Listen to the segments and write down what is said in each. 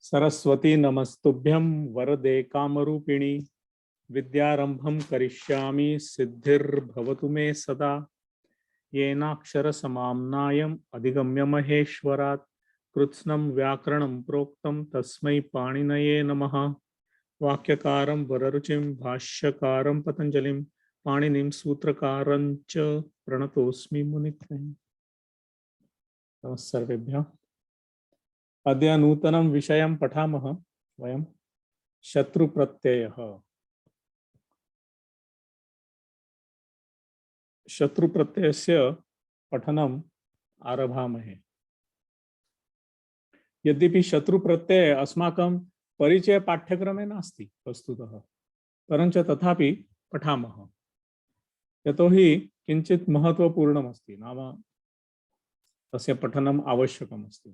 सरस्वती नमस्तुभ्यं वरदे कामरूपिणी विद्यारंभं करिष्यामि सिद्धिर्भवतु मे सदा। येनाक्षरसमाम्नायम् अधिगम्य महेश्वरात् कृत्स्नं व्याकरणं प्रोक्तं तस्मै पाणिनये नमः। वाक्यकारं वररुचिं भाष्यकारं पतंजलिं पाणिनिं सूत्रकारं च प्रणतोऽस्मि मुनित्रयम्। नमः सर्वेभ्यः। अद्य नूतनं विषयं पठामः वयं शत्रुप्रत्ययः। शत्रुप्रत्ययस्य पठनम् आरभामहे। यद्यपि शत्रुप्रत्यय अस्माकं परिचय पाठ्यक्रमे नास्ति वस्तुतः, परञ्च तथापि पठामः यतोहि किञ्चित् महत्त्वपूर्णमस्ति, नाम तस्य पठनम् आवश्यकम् अस्ति।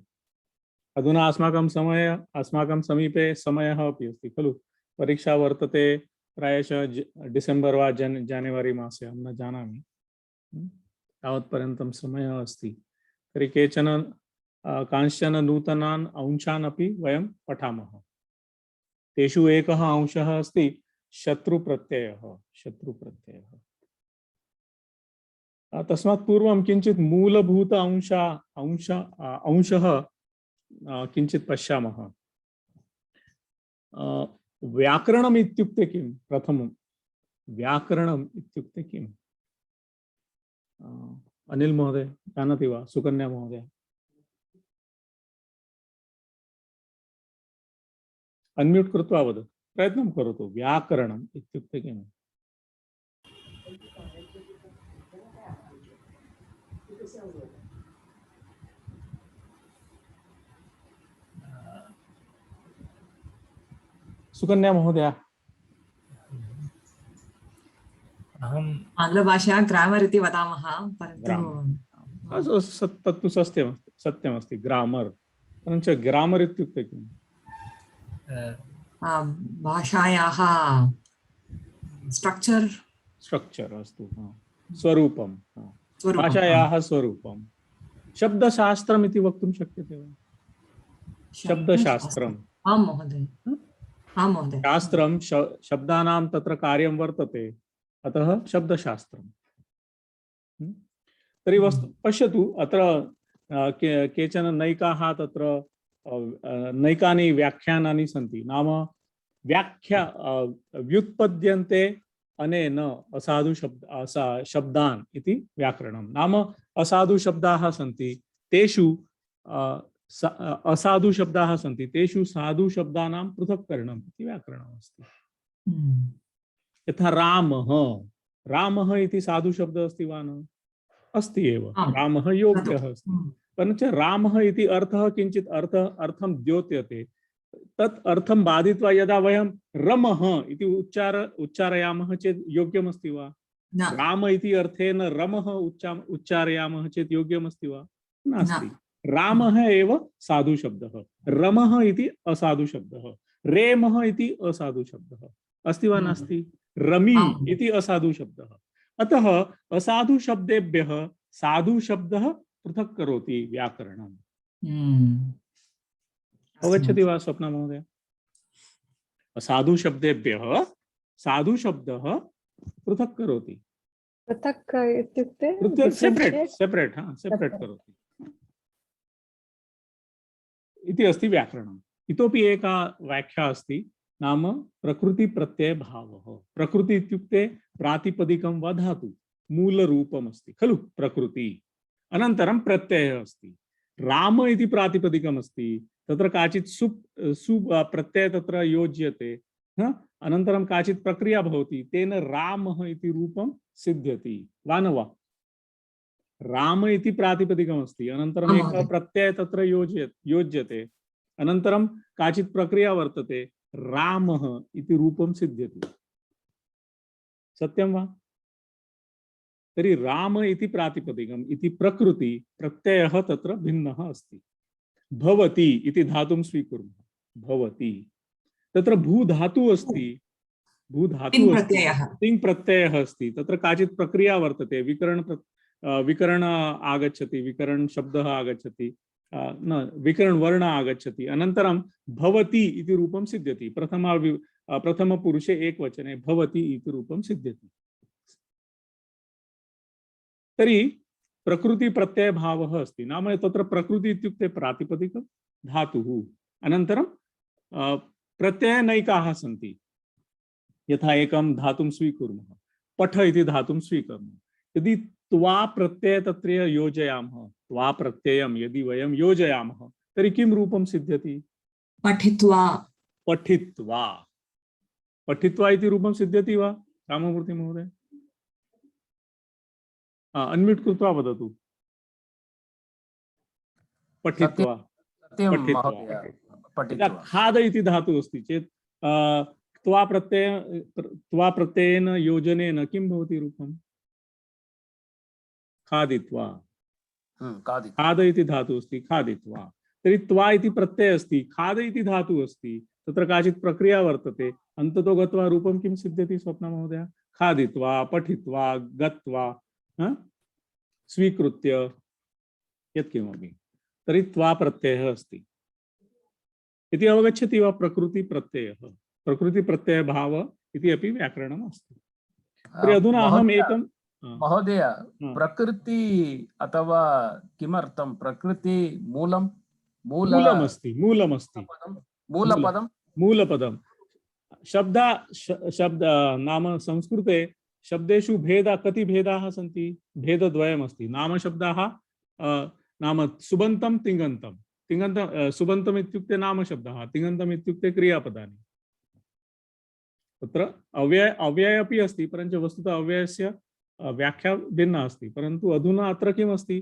अधुना अस्माकं समीपे समयः अपि अस्ति खलु। परीक्षा वर्तते प्रायशः डिसेम्बर् वा जानेवारी मासे, अहं न जानामि, तावत्पर्यन्तं समयः अस्ति। तर्हि कांश्चन नूतनान् अंशान् अपि वयं पठामः। तेषु एकः अंशः अस्ति शत्रुप्रत्ययः। तस्मात् पूर्वं किञ्चित् मूलभूत अंशः किञ्चित् पश्यामः। व्याकरणम् इत्युक्ते किं? प्रथमं व्याकरणम् इत्युक्ते किम्? अनिल महोदय जानाति वा? सुकन्या महोदय अनम्यूट कृत्वा वदतु, प्रयत्नं करोतु। व्याकरणम् इत्युक्ते किम्? सुकन्या महोदय। अहम् आङ्ग्लभाषायां ग्रामर् इति वदामः, परन्तु तत्तु सत्यमस्ति ग्रामर्, परञ्च ग्रामर् इत्युक्ते किम्? भाषायाः स्ट्रक्चर् अस्तु, स्वरूपं, भाषायाः स्वरूपं। शब्दशास्त्रम् इति वक्तुं शक्यते वा? शब्दशास्त्रम्। आं महोदय, शास्त्रं शब्दानां तत्र कार्यं वर्तते, अतः शब्दशास्त्रम्। तर्हि पश्यतु, अत्र केचन नैकाः तत्र नैकानि व्याख्यानानि सन्ति। नाम व्युत्पद्यन्ते अनेन असाधु शब्दान् इति व्याकरणं। नाम असाधु शब्दाः सन्ति, तेषु असाधु शब्दाः सन्ति, तेषु साधु शब्दानां पृथक्करणम् इति व्याकरणम् अस्ति। यथा रामः इति साधु शब्दः अस्ति वा न? अस्ति एव। रामः योग्यः अस्ति, परञ्च रामः इति अर्थः किञ्चित् अर्थं द्योत्यते। तत् अर्थं बाधित्वा यदा वयं रमः इति उच्चारयामः चेत् योग्यमस्ति वा? राम इति अर्थेन रमः उच्चारयामः चेत् योग्यमस्ति वा? नास्ति। रामः एव साधु शब्दः, रमः इति असाधु शब्दः, रेमः इति असाधु शब्दः अस्ति वा नास्ति? रमी इति असाधु शब्दः। अतः असाधु शब्देभ्यः साधु शब्दः पृथक् करोति व्याकरणम्। अवगच्छति वा स्वप्ना महोदय? असाधु शब्देभ्यः साधु शब्दः पृथक् करोति। पृथक् इत्युक्ते सेपरेट् करोति इति अस्ति व्याकरणम्। इतोपि एका व्याख्या अस्ति, नाम प्रकृति प्रत्यय भावः। प्रकृति इत्युक्ते प्रातिपदिकं वा धातु, मूलरूपम् अस्ति खलु प्रकृति। अनन्तरं प्रत्ययः अस्ति। राम इति प्रातिपदिकम् अस्ति, तत्र काचित् सु प्रत्यय तत्र योज्यते, अनन्तरं काचित् प्रक्रिया भवति, तेन रामः इति रूपं सिद्ध्यति वा न वा? राम इति प्रातिपदिकम् अस्ति, अनन्तरम् एकः प्रत्यय तत्र योज्यते, अनन्तरं काचित् प्रक्रिया वर्तते, रामः इति रूपं सिद्ध्यति। सत्यं वा? तर्हि राम इति प्रातिपदिकम् इति प्रकृति प्रत्ययः तत्र भिन्नः अस्ति। भवति इति धातुं स्वीकुर्मः। भवति तत्र भू धातु अस्ति, तिङ् प्रत्ययः अस्ति, तत्र काचित् प्रक्रिया वर्तते, विकरण आगच्छति, विकरण शब्दः आगच्छति, न विकरणवर्ण आगच्छति, अनन्तरं भवति इति रूपं सिद्ध्यति। प्रथमपुरुषे एकवचने भवति इति रूपं सिद्ध्यति। तर्हि प्रकृतिप्रत्ययभावः अस्ति, नाम तत्र प्रकृति इत्युक्ते प्रातिपदिकं धातुः, अनन्तरं प्रत्ययनैकाः सन्ति। यथा एकं धातुं स्वीकुर्मः, पठ इति धातुं स्वीकुर्मः, यदि त्वा प्रत्यय तत्र योजयामः, त्वा प्रत्ययं यदि वयं योजयामः तर्हि किं रूपं सिद्ध्यति? पठित्वा। पठित्वा। पठित्वा इति रूपं सिद्ध्यति वा राममूर्ति महोदय? अन्म्यूट् कृत्वा वदतु। पठित्वा। पठित्वा। खाद इति धातुः अस्ति चेत् त्वा प्रत्ययेन योजनेन किं भवति रूपं? खादित्वा। खाद इति धातुः अस्ति, खादित्वा। तर्हि त्वा इति प्रत्ययः अस्ति, खाद इति धातुः अस्ति, तत्र काचित् प्रक्रिया वर्तते, अन्ततो गत्वा रूपं किं सिद्ध्यति स्वप्ना महोदय? खादित्वा, पठित्वा, गत्वा, स्वीकृत्य यत्किमपि, तर्हि त्वा प्रत्ययः अस्ति इति अवगच्छति वा? प्रकृति प्रत्ययः, प्रकृति प्रत्यय भाव इति अपि व्याकरणम् अस्ति। तर्हि अधुना अहम् एकं महोदय, प्रकृति अथवा किमर्थं प्रकृति मूलमस्ति, मूलपदं मूलपदं शब्द नाम संस्कृते शब्देषु भेदा कति भेदाः सन्ति? भेदद्वयमस्ति। नाम शब्दाः नाम सुबन्तं तिङन्तं। सुबन्तम् इत्युक्ते नाम शब्दः, तिङन्तम् इत्युक्ते क्रियापदानि। तत्र अव्यय अपि अस्ति, परञ्च वस्तुतः अव्ययस्य व्याख्या भिन्ना अस्ति। परन्तु अधुना अत्र किम् अस्ति?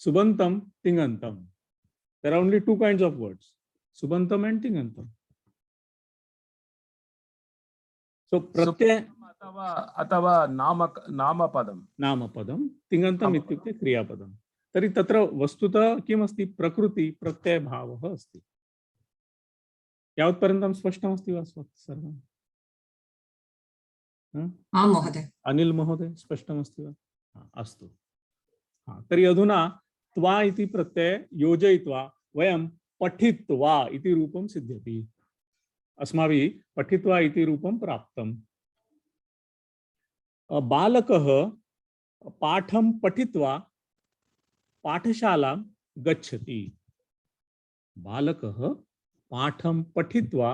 सुबन्तं तिङन्तं। There are only two kinds of words, सुबन्तं एंड तिङन्तं। सो प्रत्यय अथवा नामपदं तिङन्तम् इत्युक्ते क्रियापदं। तर्हि तत्र वस्तुतः किम् अस्ति? प्रकृति प्रत्यय भावः अस्ति। यावत्पर्यन्तं स्पष्टमस्ति वा सर्वं? आं महोदय। अनिल महोदय स्पष्टमस्ति वा? अस्तु। तर्हि अधुना त्वा इति प्रत्यय योजयित्वा वयं पठित्वा इति रूपं सिद्ध्यति। अस्माभिः पठित्वा इति रूपं प्राप्तम्। बालकः पाठं पठित्वा पाठशालां गच्छति। बालकः पाठं पठित्वा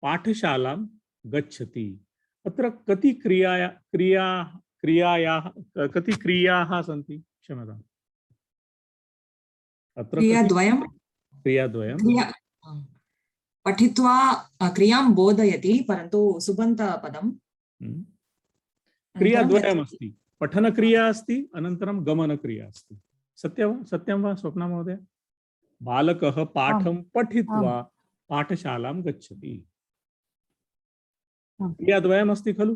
पाठशालां गच्छति। अत्र कति क्रियायाः सन्ति? क्षम्यताम्, अत्र क्रियाद्वयं। पठित्वा क्रियां बोधयति, परन्तु सुबन्तपदं क्रियाद्वयमस्ति। पठनक्रिया अस्ति, अनन्तरं गमनक्रिया अस्ति। सत्यं वा स्वप्ना महोदय? बालकः पाठं पठित्वा पाठशालां गच्छति। क्रियाद्वयमस्ति खलु?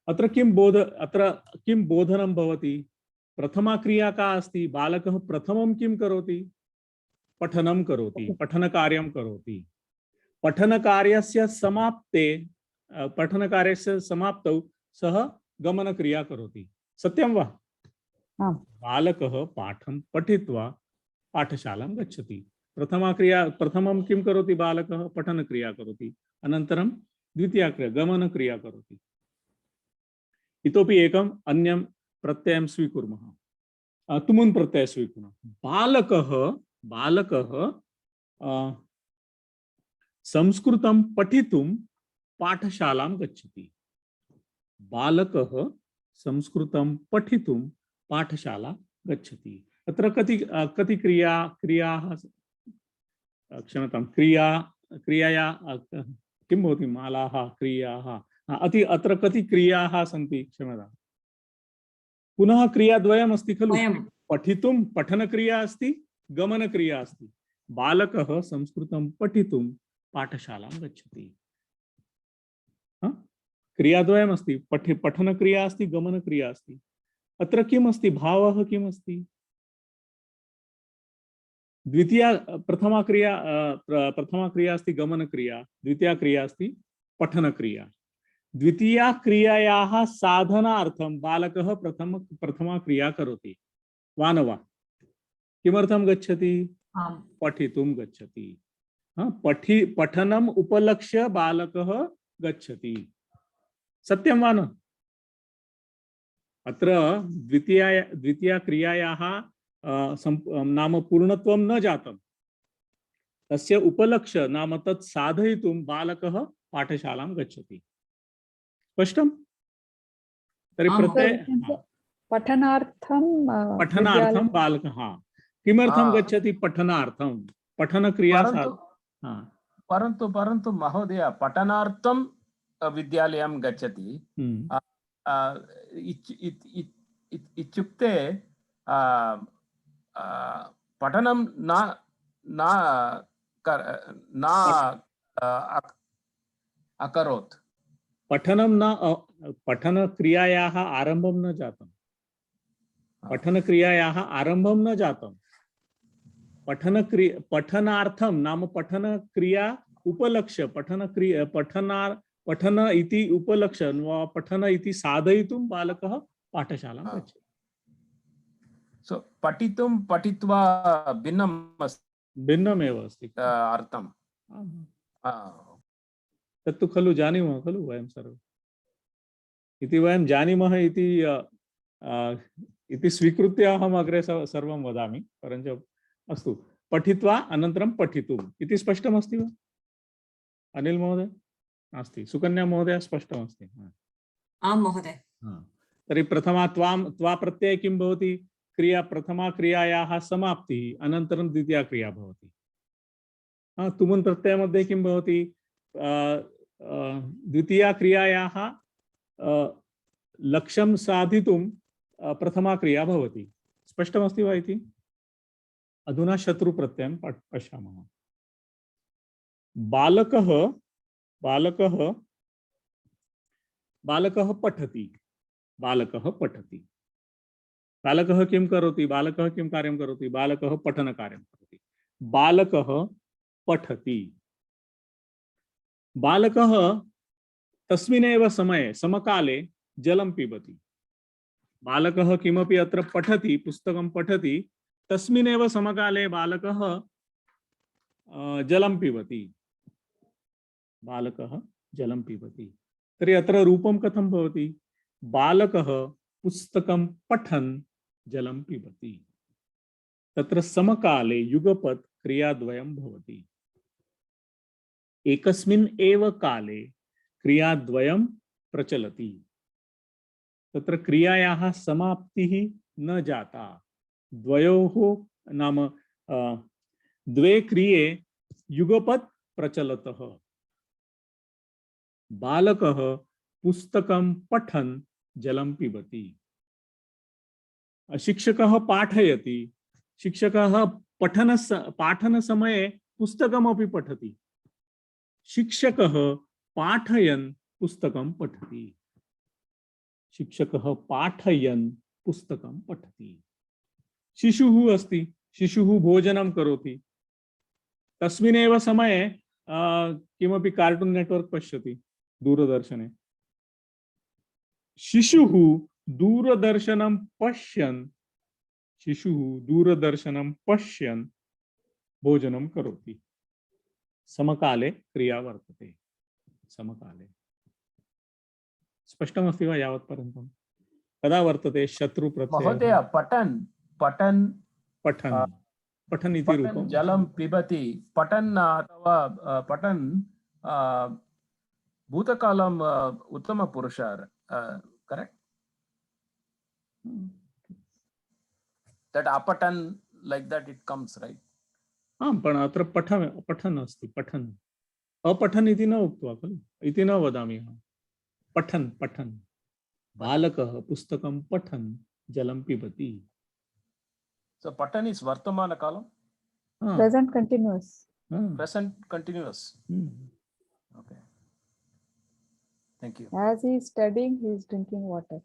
अत्र किं बोधनं भवति? प्रथमा क्रिया का अस्ति? बालकः प्रथमं किं करोति? पठनं करोति, पठनकार्यं करोति। पठनकार्यस्य समाप्तौ सः गमनक्रिया करोति। सत्यं वा? बालकः पाठं पठित्वा पाठशालां गच्छति। प्रथमं किं करोति? बालकः पठनक्रिया करोति, अनन्तरं द्वितीया क्रिया गमनक्रिया करोति। इतोपि एकम् अन्यं प्रत्ययं स्वीकुर्मः, तुमुन् प्रत्यय स्वीकुर्मः। बालकः संस्कृतं पठितुं पाठशालां गच्छति। बालकः संस्कृतं पठितुं पाठशाला गच्छति। अत्र कति क्रियाः, क्षम्यतां, क्रियाया किं भवति? मालाः, क्रियाः। अत्र कति क्रियाः सन्ति? क्षम्यतां, पुनः क्रियाद्वयम् अस्ति खलु? पठितुं पठनक्रिया अस्ति, गमनक्रिया अस्ति। बालकः संस्कृतं पठितुं पाठशालां गच्छति। क्रियाद्वयम् अस्ति, पठनक्रिया अस्ति, गमनक्रिया अस्ति। अत्र किम् अस्ति? भावः किम् अस्ति? प्रथमा क्रिया अस्ति गमनक्रिया, द्वितीया क्रिया अस्ति पठनक्रिया। द्वितीया क्रियायाः साधनार्थं बालकः प्रथमा क्रिया करोति, वा न वा? किमर्थं गच्छति? आम् पठितुं गच्छति। पठनम् उपलक्ष्य बालकः गच्छति। सत्यं वा न? अत्र द्वितीया क्रियायाः नाम पूर्णत्वं न जातं। तस्य उपलक्ष्य नाम तत् साधयितुं बालकः पाठशालां गच्छति। स्पष्टं? तर्हि आम् प्रत्यय पठनार्थं पठनार्थं बालकः किमर्थं गच्छति? पठनार्थं। पठनक्रिया परन्तु परन्तु परन्तु महोदय पठनार्थं विद्यालयं गच्छति। इत्युक्ते पठनं न न न अकरोत्। पठनं न पठनक्रियायाः आरम्भं न जातं। पठनक्रियायाः आरम्भं न जातं। पठनार्थं नाम पठनक्रिया उपलक्ष्य पठन इति उपलक्ष्य पठन इति साधयितुं बालकः पाठशालां गच्छति। सो पठितुं पठित्वा भिन्नम् अस्ति, भिन्नमेव अस्ति अर्थं। तत्तु खलु जानीमः खलु वयं सर्वे। इति वयं जानीमः इति स्वीकृत्य अहम् अग्रे सर्वं वदामि। परञ्च अस्तु, पठित्वा अनन्तरं पठितुम् इति स्पष्टमस्ति वा अनिल महोदय? नास्ति। सुकन्या महोदय स्पष्टमस्ति? आम् महोदय। तर्हि प्रथमा त्वा प्रत्यये किं भवति? क्रिया प्रथमा क्रियायाः समाप्तिः अनन्तरं द्वितीया क्रिया भवति। तुमुन् प्रत्यय मध्ये किं भवति? द्वितीया क्रियायाः लक्ष्यं साधितुं प्रथमा क्रिया भवति। स्पष्टमस्ति वा इति? अधुना शत्रु प्रत्ययं पश्यामः। बालकः बालकः बालकः पठति। बालकः पठति। बालकः किं करोति? बालकः किं कार्यं करोति? बालकः पठनकार्यं करोति। बालकः पठति। बालकः तस्मिन्नेव समये समकाले जलं पिबति। बालकः किमपि अत्र पठति, पुस्तकं पठति, तस्मिन्नेव समकाले बालकः जलं पिबति। बालकः जलं पिबति। तर्हि अत्र रूपं कथं भवति? बालकः पुस्तकं पठन् जलं पिबति। तत्र समकाले युगपत् क्रियाद्वयं भवति। एकस्मिन् एव काले क्रियाद्वयं प्रचलति। तत्र क्रियायाः समाप्तिः न जाता। द्वयोः नाम द्वे क्रिये युगपत् प्रचलतः। बालकः पुस्तकं पठन् जलं पिबति। शिक्षकः पाठयति। शिक्षकः पाठनसमये पुस्तकमपि पठति। शिक्षकः पाठयन् पुस्तकं पठति। शिक्षकः पाठयन् पुस्तकं पठति। शिशुः अस्ति। शिशुः भोजनं करोति। तस्मिन्नेव समये किमपि कार्टून् नेटवर्क् पश्यति दूरदर्शने। शिशुः दूरदर्शनं पश्यन् भोजनं करोति। समकाले क्रिया वर्तते। समकाले स्पष्टमस्ति वा यावत्पर्यन्तं? कदा वर्तते शत्रु प्रत्ययः? महोदय पठन् पठन् पठन् पठन् इति रूपं जलं पिबति। पठन् अथवा पठन् भूतकालं उत्तमपुरुष, correct? That apatan, like that it comes, right? पण अत्र पठन् अस्ति। पठन् अपठन् इति न उक्त्वा खलु, इति न वदामि अहं। पठन् पठन् बालकः पुस्तकं पठन् जलं पिबति। So patan is vartamana kalam, present continuous. present continuous. Okay, thank you. As he is studying, he is drinking water.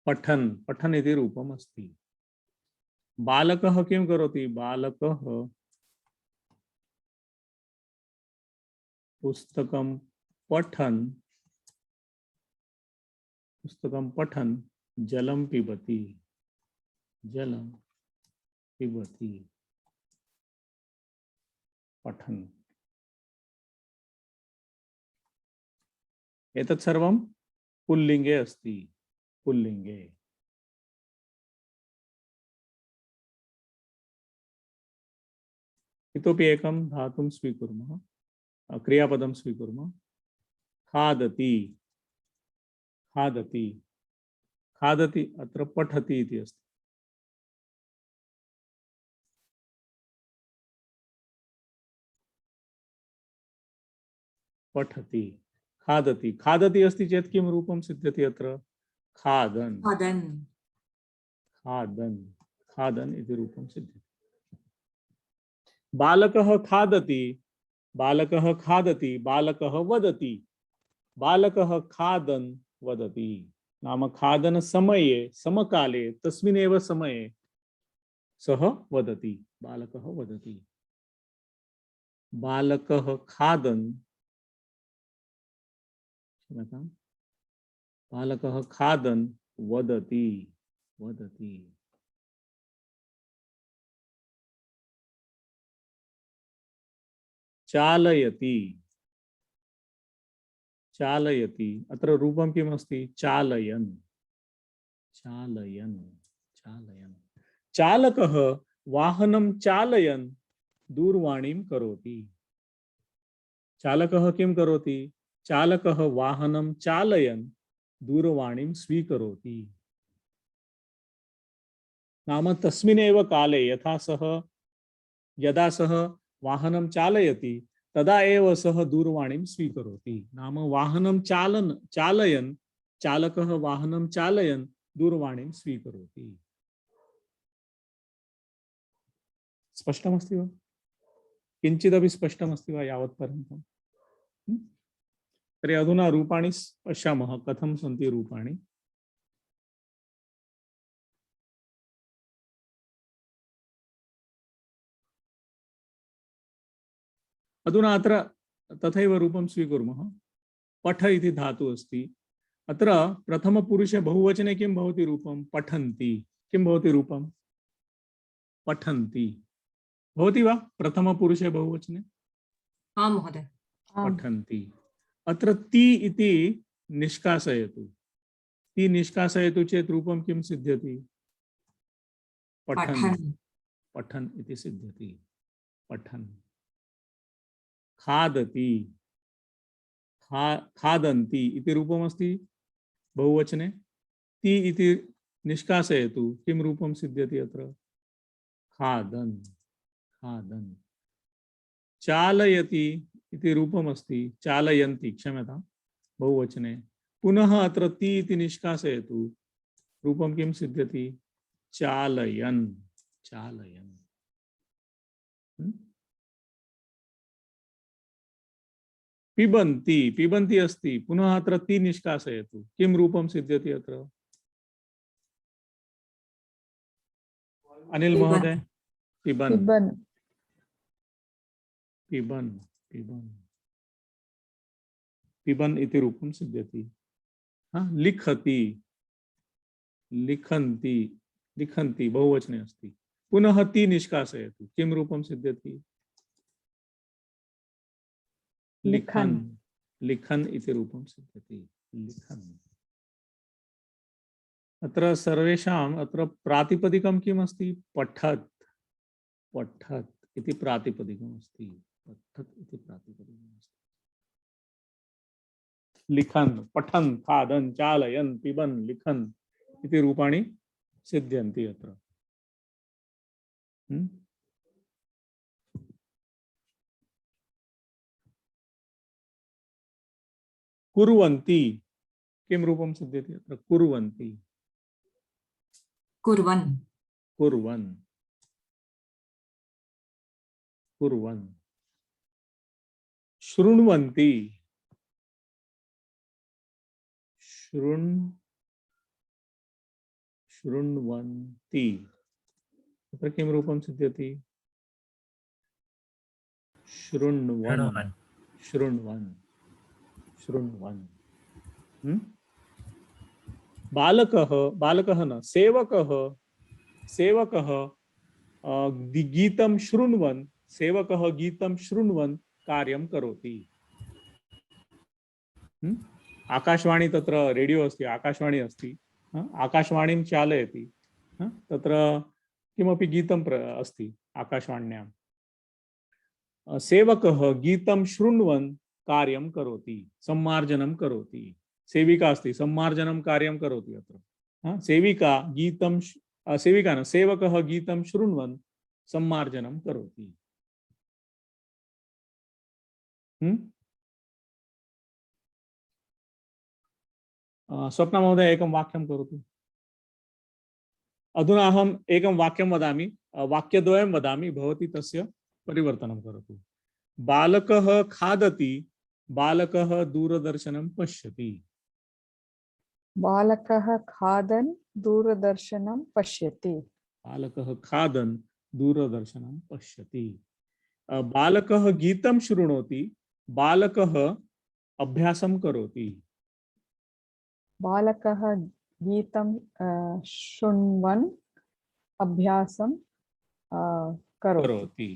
पठन पठन इति रूपम् अस्ति। बालकः किं करोति? बालकः पुस्तकं पठन् जलं पिबति। जलं पिबति पठन्। एतत् सर्वं पुल्लिङ्गे अस्ति। पुल्लिङ्गे। इतोपि एकं धातुं स्वीकुर्मः, क्रियापदं स्वीकुर्मः। खादति। खादति खादति अत्र पठति इति अस्ति। पठति खादति। खादति अस्ति चेत् किं रूपं सिद्ध्यति अत्र? खादन्। खादन्। खादन् खादन् इति रूपं सिद्ध्यति। बालकः खादति। बालकः खादति। बालकः वदति। बालकः खादन् वदति। नाम खादन समये, समकाले, तस्मिन्नेव समये सः वदति। बालकः वदति। बालकः खादन्, क्षम्यताम्, बालकः खादन् वदति। वदति। चालयति। चालयति अत्र रूपं किम् अस्ति? चालयन्। चालयन्। चालयन्। चालकः वाहनं चालयन् दूरवाणीं करोति। चालकः किं करोति? चालकः वाहनं चालयन् दूरवाणीं स्वीकरोति। नाम तस्मिन्नेव काले यदा सः वाहनं चालयति तदा एव सः दूरवाणीं स्वीकरोति। नाम वाहनं चालयन् चालकः वाहनं चालयन् दूरवाणीं स्वीकरोति। स्पष्टमस्ति वा? किञ्चिदपि स्पष्टमस्ति वा यावत्पर्यन्तम्? तर्हि अधुना रूपाणि पश्यामः, कथं सन्ति रूपाणि। अधुना अत्र तथैव रूपं स्वीकुर्मः। पठ इति धातुः अस्ति। अत्र प्रथमपुरुषे बहुवचने किं भवति रूपं? पठन्ति। किं भवति रूपं? पठन्ति भवति वा प्रथमपुरुषे बहुवचने? आं महोदय। पठन्ति। अत्र ति इति निष्कासयतु। ति निष्कासयतु चेत् रूपं किं सिद्ध्यति? पठन्। पठन् इति सिद्ध्यति। पठन्। खादति। खादन्ति इति रूपमस्ति बहुवचने। ति इति निष्कासयतु, किं रूपं सिद्ध्यति अत्र? खादन्। खादन्। चालयति इति रूपमस्ति। चालयन्ति, क्षम्यतां, बहुवचने। पुनः अत्र ति इति निष्कासयतु, रूपं किं सिद्ध्यति? चालयन्। चालयन्। पिबन्ति। पिबन्ति अस्ति, पुनः अत्र ति निष्कासयतु, किं रूपं सिद्ध्यति अत्र? अनिल महोदय। पिबन्। पिबन्। पिबन्। पिबन्। पिबन् इति रूपं सिद्ध्यति। लिखति। लिखन्ति। लिखन्ति बहुवचने अस्ति, पुनः ति निष्कासयतु, किं रूपं सिद्ध्यति? लिखन्। लिखन् इति रूपं सिद्ध्यति। लिखन्। अत्र सर्वेषाम् अत्र प्रातिपदिकं किम् अस्ति? पठत्। पठत् इति प्रातिपदिकम् अस्ति। पठत् इति प्रातिपदिकम् अस्ति। लिखन्, पठन्, खादन्, चालयन्, पिबन्, लिखन् इति रूपाणि सिद्ध्यन्ति अत्र। कुर्वन्ति, किं रूपं सिद्ध्यति अत्र? कुर्वन्ति। कुर्वन्। कुर्वन् कुर्वन् शृण्वन्ति शृण्वन्ति तत्र किं रूपं सिद्ध्यति शृण्वन् शृण्वन् शृण्वन् बालकः न सेवकः गीतं शृण्वन् सेवकः गीतं शृण्वन् कार्यं करोति। आकाशवाणी तत्र रेडियो अस्ति आकाशवाणी अस्ति आकाशवाणीं चालयति तत्र किमपि गीतं अस्ति आकाशवाण्यां सेवकः गीतं शृण्वन् कार्यं करोति सम्मार्जनं करोति। सेविका अस्ति सम्मार्जनं कार्यं करोति अत्र सेविका गीतं सेविका न सेवकः गीतं शृण्वन् सम्मार्जनं करोति। स्वप्ना महोदय एकं वाक्यं करोतु। अधुना अहम् एकं वाक्यं वदामि वाक्यद्वयं वदामि भवती तस्य परिवर्तनं करोतु। बालकः खादति बालकः दूरदर्शनं पश्यति। बालकः खादन् दूरदर्शनं पश्यति। बालकः खादन् दूरदर्शनं पश्यति। बालकः गीतं शृणोति बालकः अभ्यासं करोति। बालकः गीतं शृण्वन् अभ्यासं करोति।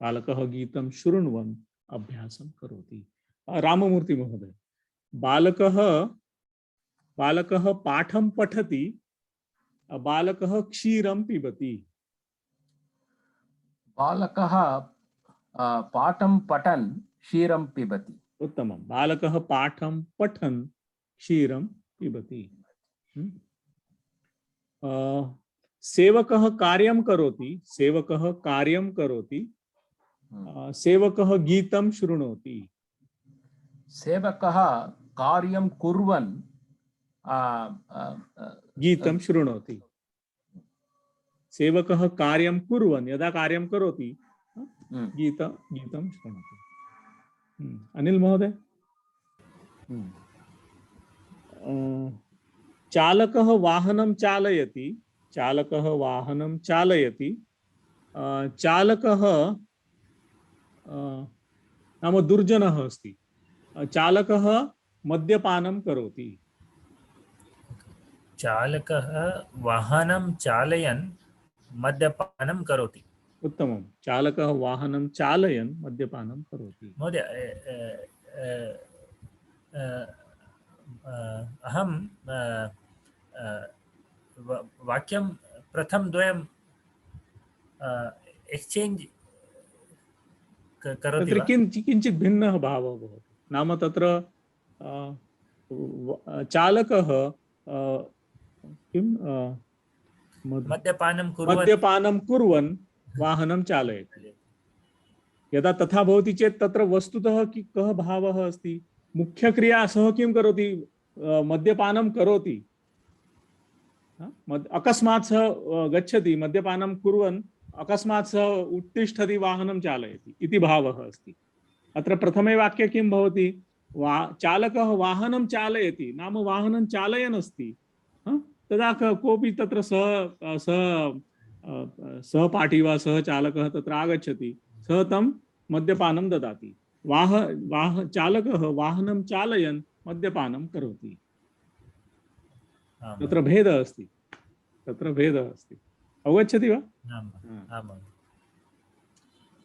बालकः गीतं शृण्वन् अभ्यासं करोति। राममूर्ति महोदय बालकः पाठं पठति बालकः क्षीरं पिबति। बालकः पाठं पठन् क्षीरं पिबति। उत्तमं। बालकः पाठं पठन् क्षीरं पिबति। सेवकः कार्यं करोति सेवकः गीतं शृणोति। सेवकः कार्यं कुर्वन् गीतं शृणोति। सेवकः कार्यं कुर्वन् यदा कार्यं करोति गीतं शृणोति। अनिल महोदय चालकः वाहनं चालयति चालकः नाम दुर्जनः अस्ति। चालकः मद्यपानं करोति। चालकः वाहनं चालयन् मद्यपानं करोति। उत्तमं। चालकः वाहनं चालयन् मद्यपानं करोति। महोदय अहं वाक्यं प्रथम द्वयम् एक्स्चेञ्ज् करोति तत्र वा? किञ्चित् भिन्नः भावः भवति। नाम तत्र चालकः किं मद्यपानं कुर्वन् वाहनं चालयति। यदा तथा भवति चेत् तत्र वस्तुतः कः भावः अस्ति? मुख्यक्रिया सः किं करोति? मद्यपानं करोति। अकस्मात् सः गच्छति मद्यपानं कुर्वन् अकस्मात् सः उत्तिष्ठति वाहनं चालयति इति भावः अस्ति। अत्र प्रथमे वाक्ये किं भवति? चालकः वाहनं चालयति नाम वाहनं चालयन् अस्ति। तदा कोऽपि तत्र सहपाठी वा सह चालकः तत्र आगच्छति सः तं मद्यपानं ददाति। चालकः वाहनं चालयन् मद्यपानं करोति। तत्र भेदः अस्ति। अवगच्छति वा?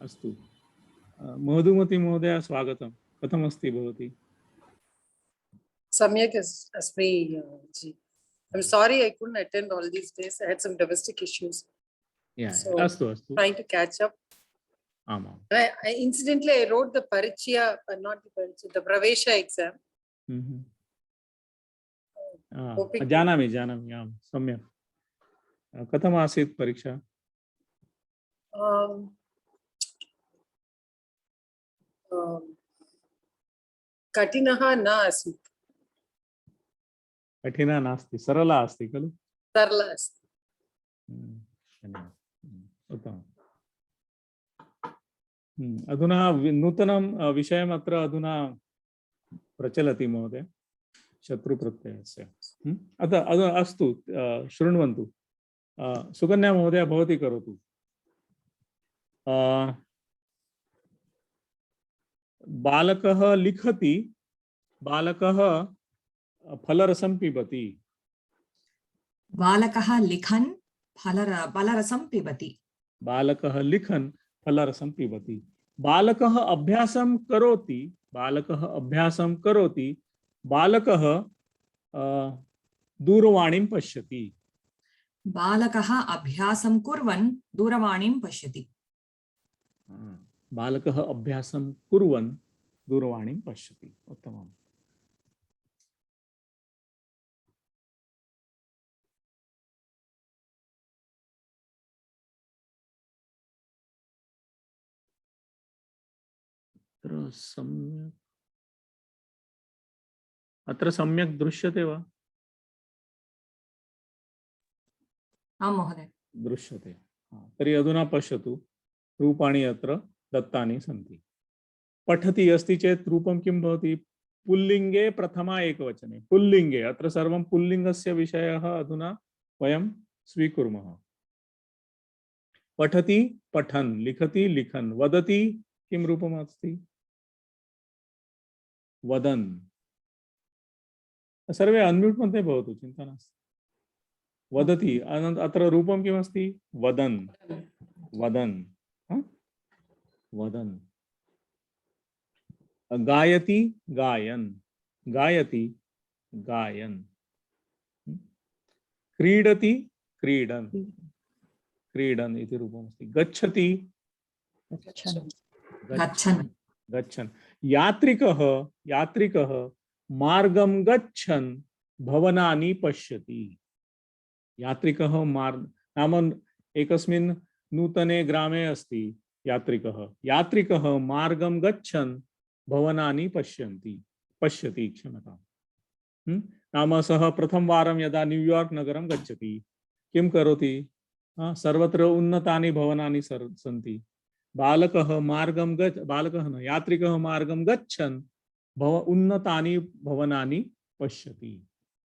अस्तु। मधुमती महोदय स्वागतं। कथमस्ति भवती? सम्यक् अस्मि जी। I'm sorry I couldn't attend all these days. I had some domestic issues. Yeah. So अस्तु। trying to catch up. Incidentally, I wrote the Parichya, not the Parichya, the Pravesha exam. जानामि आम् सम्यक्। कथम् आसीत् परीक्षा? कठिनः न आसीत्। कठिना नास्ति, सरला अस्ति खलु? सरला अस्ति। धन्यवादः। उत्तमम्। अधुना नूतनं विषयम् अत्र अधुना प्रचलति महोदय, शत्रुप्रत्ययस्य। अस्तु, शृण्वन्तु। सुकन्या महोदय भवती करोतु। बालकः लिखति, बालकः फलरसं पिबति। बालकः लिखन् फलरसं पिबति। बालकः लिखन् फलरसं पिबति। बालकः अभ्यासं करोति, बालकः अभ्यासं करोति। बालकः दूरवाणीं पश्यति। बालकः अभ्यासं कुर्वन् दूरवाणीं पश्यति। बालकः अभ्यासं कुर्वन् दूरवाणीं पश्यति। उत्तमम्। अत्र सम्यक् दृश्यते वा? आम् महोदय। दृश्यते। तर्हि अधुना पश्यतु, रूपाणि अत्र दत्तानि सन्ति। पठति अस्ति चेत् रूपं किं भवति? पुल्लिङ्गे प्रथमा एकवचने। पुल्लिङ्गे, अत्र सर्वं पुल्लिङ्गस्य विषयः अधुना वयं स्वीकुर्मः। पठति पठन्, लिखति लिखन्, वदति किं रूपम् अस्ति? वदन्। सर्वे अनम्यूट् मध्ये भवतु, चिन्ता नास्ति। वदति, अत्र रूपं किमस्ति? वदन्। वदन्, वदन्। गायति गायन्, गायति गायन्। क्रीडति क्रीडन्, क्रीडन् इति रूपमस्ति। गच्छति गच्छन्। गच्छन्। यात्रिकः, यात्रिकः मार्गं गच्छन् भवनानि पश्यति। यात्रिकः नाम एकस्मिन् नूतने ग्रामे अस्ति यात्रिकः। यात्रिकः मार्गं गच्छन् भवनानि पश्यति, क्षम्यताम्। नाम सः प्रथमवारं यदा न्यूयार्क नगरं गच्छति, किं करोति? सर्वत्र उन्नतानि भवनानि सन्ति। बालकः यात्रिकः मार्गं गच्छन् उन्नतानि भवनानि पश्यति।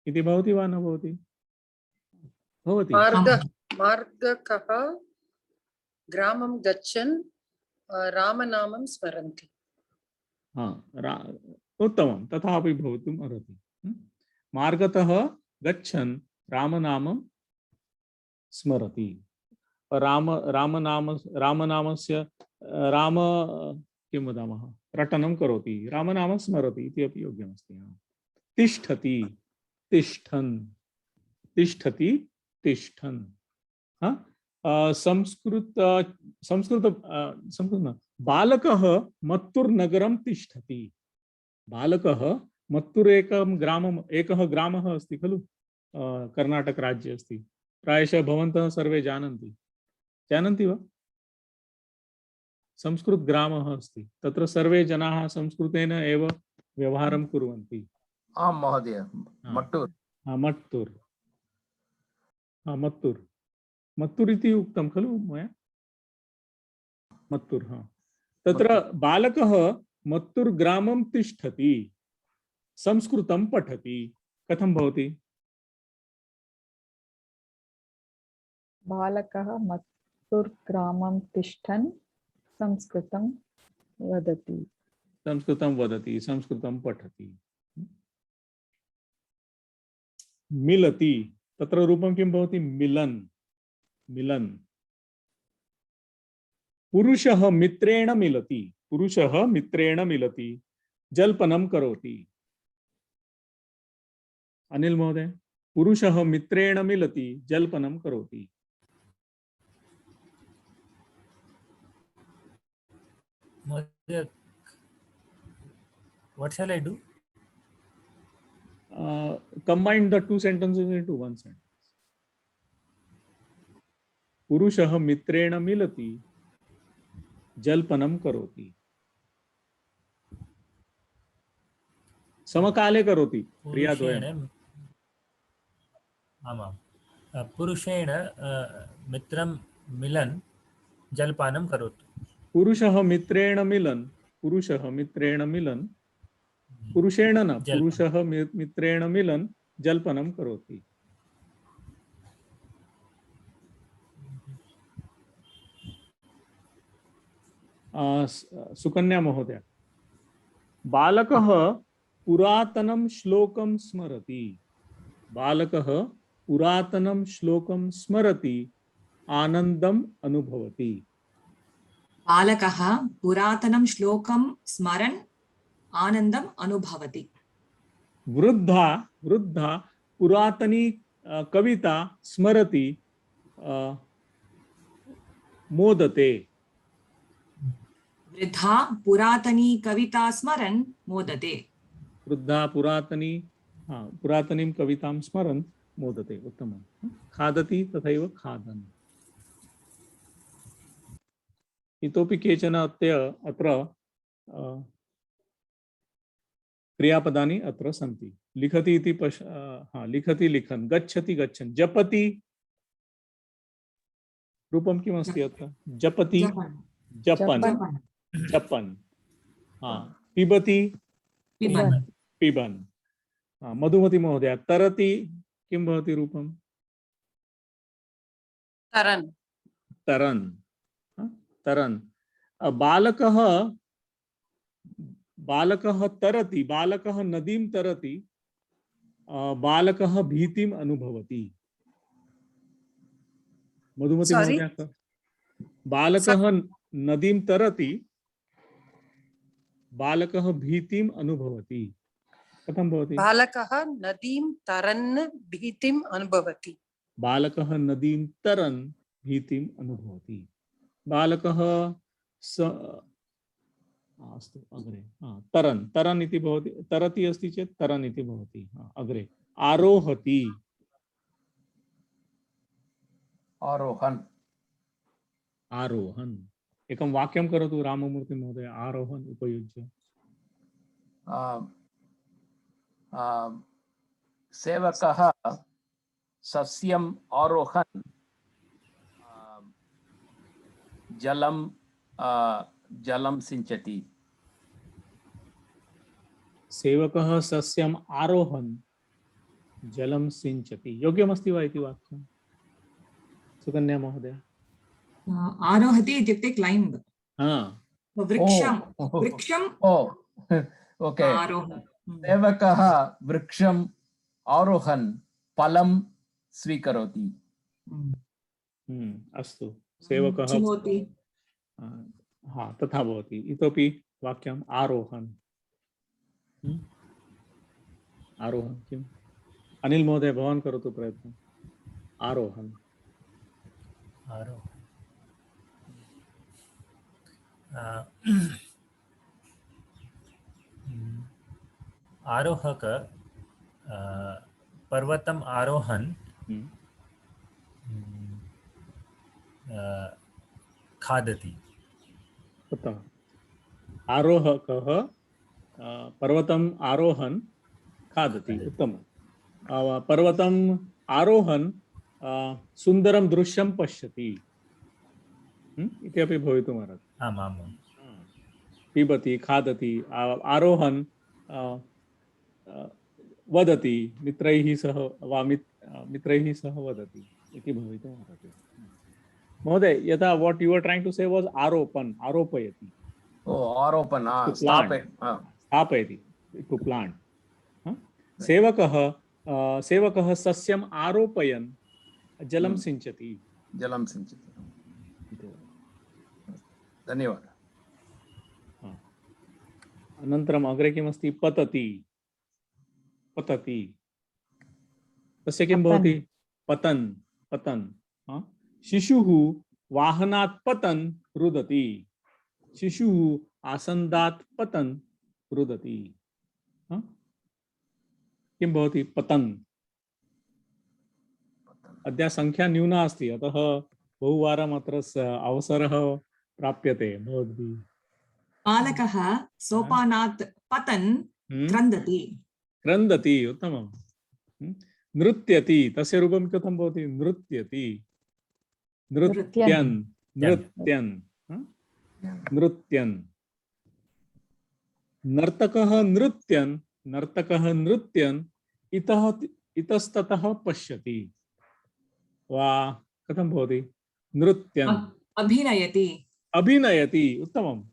इति भवति वा न भवति? भवति। मार्गकः ग्रामं गच्छन् रामनामं स्मरन्ति। उत्तमं, तथापि भवितुम् अर्हति। मार्गतः गच्छन् रामनामं स्मरति। रामनामस्य राम किं वदामः, रटनं करोति, रामनामं स्मरति इति अपि योग्यमस्ति। तिष्ठति तिष्ठन्, तिष्ठति तिष्ठन्। संस्कृत बालकः मत्तुर्नगरं तिष्ठति। बालकः मत्तुर् एकः ग्रामः अस्ति खलु, कर्नाटक राज्ये अस्ति। प्रायशः भवन्तः सर्वे जानन्ति वा? संस्कृत ग्रामः अस्ति, तत्र सर्वे जनाः संस्कृतेन एव व्यवहारं कुर्वन्ति। आं महोदय, मट्टूर्। मट्टूर्, मत्तुर्, मत्तुर् इति उक्तं खलु मया। मत्तुर्, तत्र बालकः मत्तुर् ग्रामं तिष्ठति, संस्कृतं पठति। कथं भवति? बालकः मत्तुर् ग्रामं तिष्ठन् संस्कृतं वदति। संस्कृतं वदति, संस्कृतं पठति। मिलति, तत्र रूपं किं भवति? मिलन्, मिलन्। पुरुषः मित्रेण मिलति, पुरुषः मित्रेण मिलति, जल्पनं करोति। अनिल महोदय, पुरुषः मित्रेण मिलति, जल्पनं करोति। What shall I do? Combine the two sentences into one sentence. पुरुषः मित्रेण मिलति, जल्पनं करोति। समकाले करोति, क्रियाद्वयम्। आमां। पुरुषेण मित्रं मिलन् जलपानं करोतु। पुरुषः मित्रेण मिलन, पुरुषः मित्रेण मिलन, पुरुषेण न, जलपानं। पुरुषः मित्रेण मिलन जल्पनं करोति। सुकन्या महोदय, बालकः पुरातनं श्लोकं स्मरति, बालकः पुरातनं श्लोकं स्मरति, आनन्दम् अनुभवति। बालकः पुरातनं श्लोकं स्मरन् आनन्दम् अनुभवति। वृद्धा वृद्धा पुरातनी कविता स्मरति, मोदते। वृद्धा पुरातनी कविता स्मरन् मोदते। वृद्धा पुरातनी, पुरातनीं कवितां स्मरन् मोदते। उत्तमं। खादति तथैव खादन्। इतोपि केचन अत्र क्रियापदानि अत्र सन्ति। लिखति इति लिखति लिखन्, गच्छति गच्छन्, जपति रूपं किमस्ति अत्र? जपति जपन्, जपन्। पिबति पिबन्। पिबन्। मधुमती महोदय, तरति किं भवति रूपं? Taran. तरन्, तरन्। बालकः तरति, बालकः नदीं तरति, बालकः भीतिम् अनुभवति। मधुमती Sorry? महोदय, बालकः नदीं तरति, बालकः भीतिम् अनुभवति। कथं भवति? बालकः नदीं तरन् भीतिम् अनुभवति। बालकः नदीं तरन् भीतिम् अनुभवति। बालकः अस्तु अग्रे तरन्, तरन् इति भवति, तरति अस्ति चेत् तरन् इति भवति। अग्रे आरोहति, आरोहन्, आरोहन्। एकं वाक्यं करोतु राममूर्ति महोदय, आरोहन् उपयुज्य। सेवकः सस्यम् आरोहन् जलं सिञ्चति। सेवकः सस्यम् आरोहन् जलं सिञ्चति। योग्यमस्ति वा इति वाक्यं? सुकन्या महोदय। आरोहति इत्युक्ते क्लैम्ब्। वृक्षं वृक्षं ओके। आरोहन्। सेवकः वृक्षम् आरोहन् फलं स्वीकरोति। अस्तु, सेवकः तथा भवति। इतोपि वाक्यम् आरोहन्। आरोहन् किम्? अनिल महोदय, भवान् करोतु प्रयत्नम्। आरोहन्। आरोहक पर्वतम् आरोहन् खादति। उत्तमम्। आरोहकः पर्वतम् आरोहन् खादति। उत्तमम्। पर्वतम् आरोहन् सुन्दरं दृश्यं पश्यति इति अपि भवितुमर्हति। आम् आम्। पिबति, खादति, आरोहन् वदति, मित्रैः सह वा मित्रैः सह वदति इति भवितुमर्हति। महोदय, यथा what you were trying to say was आरोपण, आरोपयति। आरोपण, स्थापयति, to plant। सेवकः सस्यम् आरोपयन् जलं सिञ्चति। जलं सिञ्चति। धन्यवादः। अनन्तरम् अग्रे किमस्ति? पतति, पतति। तस्य किं भवति? पतन्, पतन्। शिशुः वाहनात् पतन् रुदति, शिशुः आसन्दात् पतन् रुदति। किं भवति? पतन्। अद्य संख्या न्यूना अस्ति, अतः बहुवारम् अत्र अवसरः प्राप्यते भवद्भिः। बालकः सोपानात् पतन् क्रन्दति। क्रन्दति, उत्तमम्। नृत्यति तस्य रूपं कथं भवति? नृत्यति, नृत्यन्, नृत्यन्, नृत्यन्। नर्तकः नृत्यन्, नर्तकः नृत्यन् इतः इतस्ततः पश्यति। वा कथं भवति? नृत्यन्, अभिनयति, अभिनयति। उत्तमं।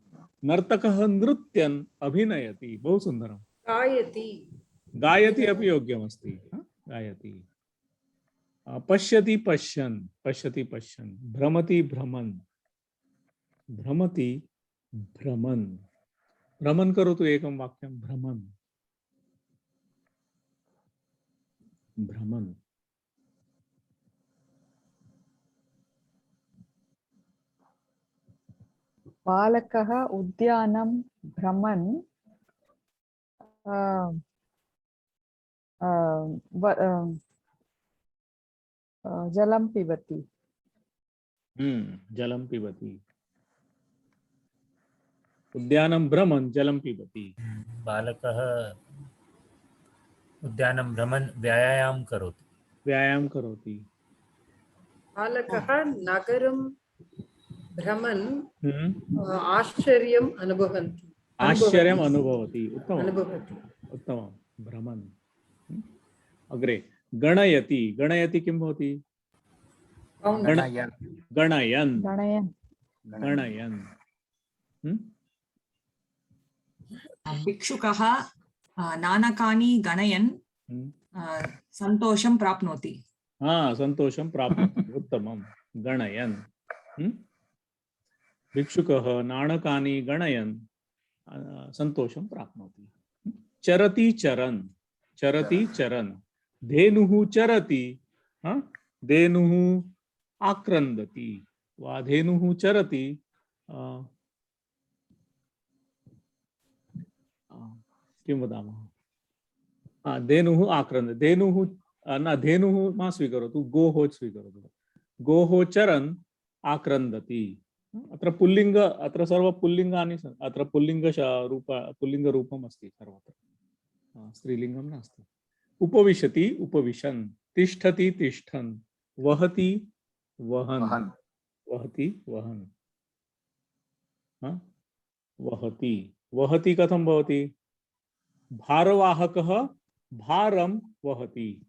नर्तकः नृत्यन् अभिनयति। बहु सुन्दरं। गायति, गायति अपि योग्यमस्ति। गायति। पश्यति पश्यन्, पश्यति पश्यन्। भ्रमति भ्रमन्, भ्रमति भ्रमन्। भ्रमन् करोतु एकं वाक्यं। भ्रमन्, भ्रमन्। बालकः उद्यानं भ्रमन् जलं पिबति। जलं पिबति। उद्यानं भ्रमन् जलं पिबति। बालकः उद्यानं भ्रमन् व्यायामं करोति। व्यायामं करोति। बालकः नगरं भ्रमन् आश्चर्यम् अनुभवन्ति, आश्चर्यम् अनुभवति। उत्तमम्, अनुभवति। उत्तमं। भ्रमन्। अग्रे गणयति। गणयति किं भवति? गणयन्, गणयन्, गणयन्, गणयन्। भिक्षुकः नाणकानि गणयन् सन्तोषं प्राप्नोति। सन्तोषं प्राप्नोति। उत्तमं। गणयन्। भिक्षुकः नाणकानि गणयन् सन्तोषं प्राप्नोति। चरति चरन्, चरति चरन्। धेनुः चरति, धेनुः आक्रन्दति। वा धेनुः चरति किं वदामः? धेनुः आक्रन्दति। धेनुः न, धेनुः मा स्वीकरोतु, गोः स्वीकरोतु। गोः चरन् आक्रन्दति। अत्र पुल्लिङ्ग, अत्र सर्व पुल्लिङ्गानि सन्ति। अत्र पुल्लिङ्गरूपम् अस्ति सर्वत्र, स्त्रीलिङ्गं नास्ति। उपविशति उपविशन्, तिष्ठति तिष्ठन्, वहति वहन्, वहति वहन्, वहति। वहति कथं भवति? भारवाहकः भारं वहति,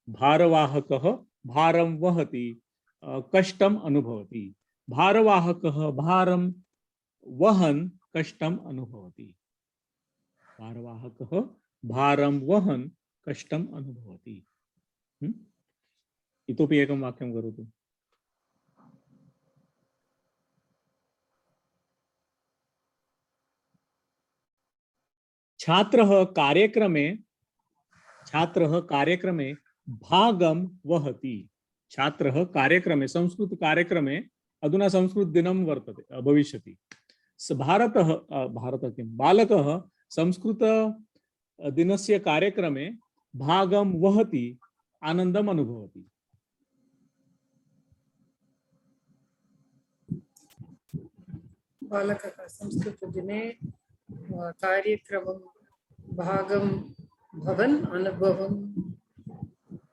भारवाहकः भारं वहति, कष्टम् अनुभवति। भारवाहकः भारं वहन् कष्टम् अनुभवति। भारवाहकः भारं वहन् कष्टम् अनुभवति। इतोपि एकं वाक्यं करोतु। छात्रः कार्यक्रमे भागं वहति। छात्रः कार्यक्रमे, संस्कृत कार्यक्रमे, अधुना संस्कृत दिनं वर्तते, भविष्यति। भारतः किं? बालकः संस्कृत दिनस्य कार्यक्रमे भागं वहति, आनन्दम् अनुभवति। बालकः संस्कृतदिने कार्यक्रमं भागं भवन् अनुभवं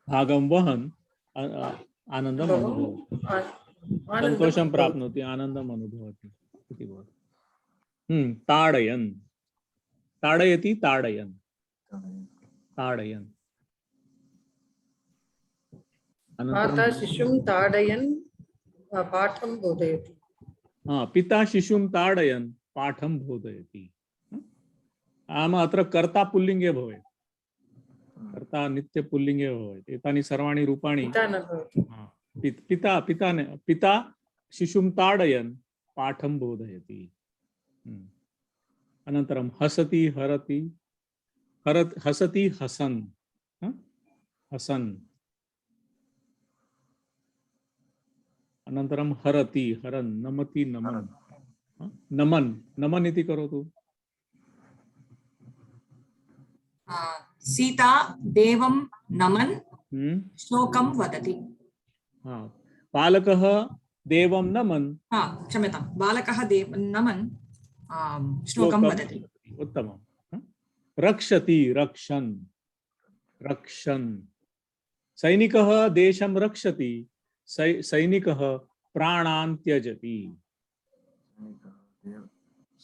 भागं वहन् आनन्दम् अनुभवति, सन्तोषं प्राप्नोति, आनन्दम् अनुभवति इति भवति। ताडयन्, ताडयति ताडयन्, ताडयन्। माता शिशुं ताडयन् पाठं बोधयति। पिता शिशुं ताडयन् पाठं बोधयति। अत्र कर्ता पुल्लिङ्गे भवेत्, कर्ता नित्य पुल्लिङ्गे भवेत्। एतानि सर्वाणि रूपाणि पिता शिशुं ताडयन् पाठं बोधयति। अनन्तरं हसति हरति, हसति हसन्, हसन्। अनन्तरं हरति हरन्, नमति नमन्, नमन्, नमन् इति करोतु। सीता देवं नमन् श्लोकं वदति। बालकः देवं नमन्, क्षम्यतां, बालकः देवं नमन् श्लोकं वदति। उत्तमं। रक्षति रक्षन्, रक्षन्, सैनिकः देशं रक्षति, सैनिकः प्राणान् त्यजति।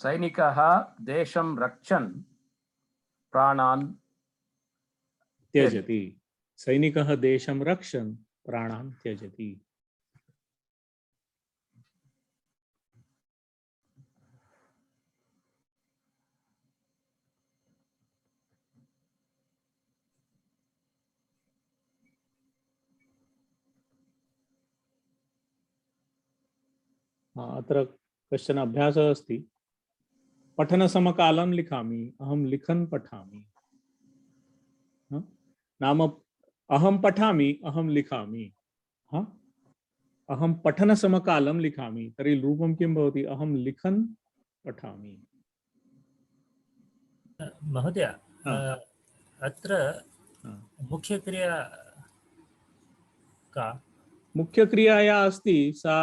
सैनिकः देशं रक्षन् प्राणान् त्यजति। सैनिकः देशं रक्षन् प्राणान् त्यजति। अत्र कश्चन अभ्यासः अस्ति। पठनसमकालं लिखामि, अहं लिखन् पठामि। नाम अहं पठामि, अहं लिखामि। अहं पठनसमकालं लिखामि, तर्हि रूपं किं भवति? अहं लिखन् पठामि। महोदय, अत्र मुख्यक्रिया का? मुख्यक्रिया या अस्ति सा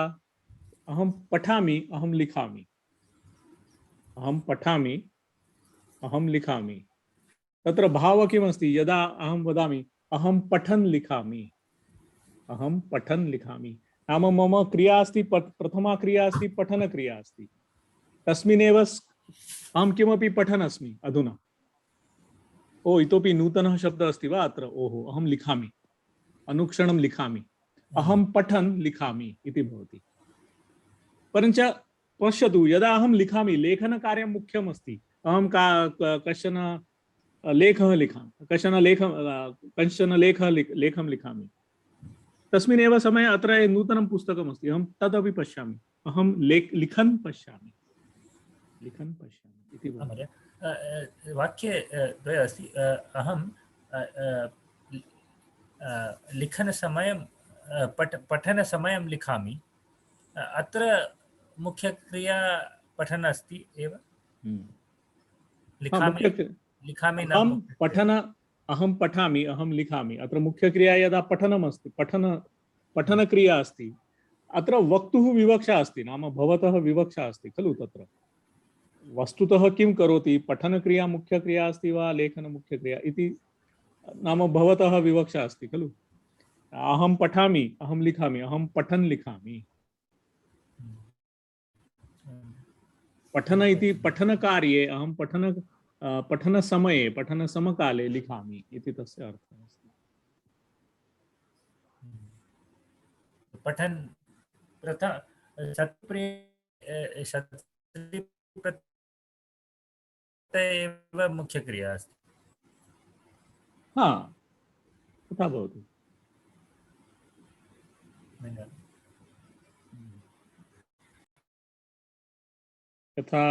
अहं पठामि, अहं लिखामि। अहं पठामि, अहं लिखामि। तत्र भावः किमस्ति? यदा अहं वदामि अहं पठन् लिखामि, अहं पठन् लिखामि, नाम मम क्रिया अस्ति, प्रथमा क्रिया अस्ति, पठनक्रिया अस्ति। तस्मिन्नेव अहं किमपि पठन् अस्मि अधुना। ओ, इतोपि नूतनः शब्दः अस्ति वा अत्र? ओहो, अहं लिखामि, अनुक्षणं लिखामि, अहं पठन् लिखामि इति भवति। परञ्च पश्यतु, यदा अहं लिखामि, लेखनकार्यं मुख्यम् अस्ति। अहं कश्चन लेखः लिखामि, कश्चन लेखं लिखामि। तस्मिन्नेव समये अत्र नूतनं पुस्तकम् अस्ति, अहं तदपि पश्यामि, अहं लिखन् पश्यामि, लिखन् पश्यामि इति भवति। वाक्ये द्वयम् अस्ति। अहं लिखनसमयं पठनसमयं लिखामि। अत्र मुख्यक्रिया पठन अस्ति एव। लिखामि अहं पठामि, अहं लिखामि। अत्र मुख्यक्रिया यदा पठनम् अस्ति, पठनक्रिया अस्ति, अत्र वक्तुः विवक्षा अस्ति, नाम भवतः विवक्षा अस्ति खलु। तत्र वस्तुतः किं करोति? पठनक्रिया मुख्यक्रिया अस्ति वा लेखन मुख्यक्रिया इति, नाम भवतः विवक्षा अस्ति खलु। अहं पठामि, अहं लिखामि, अहं पठन् लिखामि। पठन इति पठनकार्ये अहं पठनसमये, पठनसमकाले लिखामि इति तस्य अर्थः अस्ति। पठन् एव मुख्यक्रिया अस्ति। हाँ, तथा भवति। यथा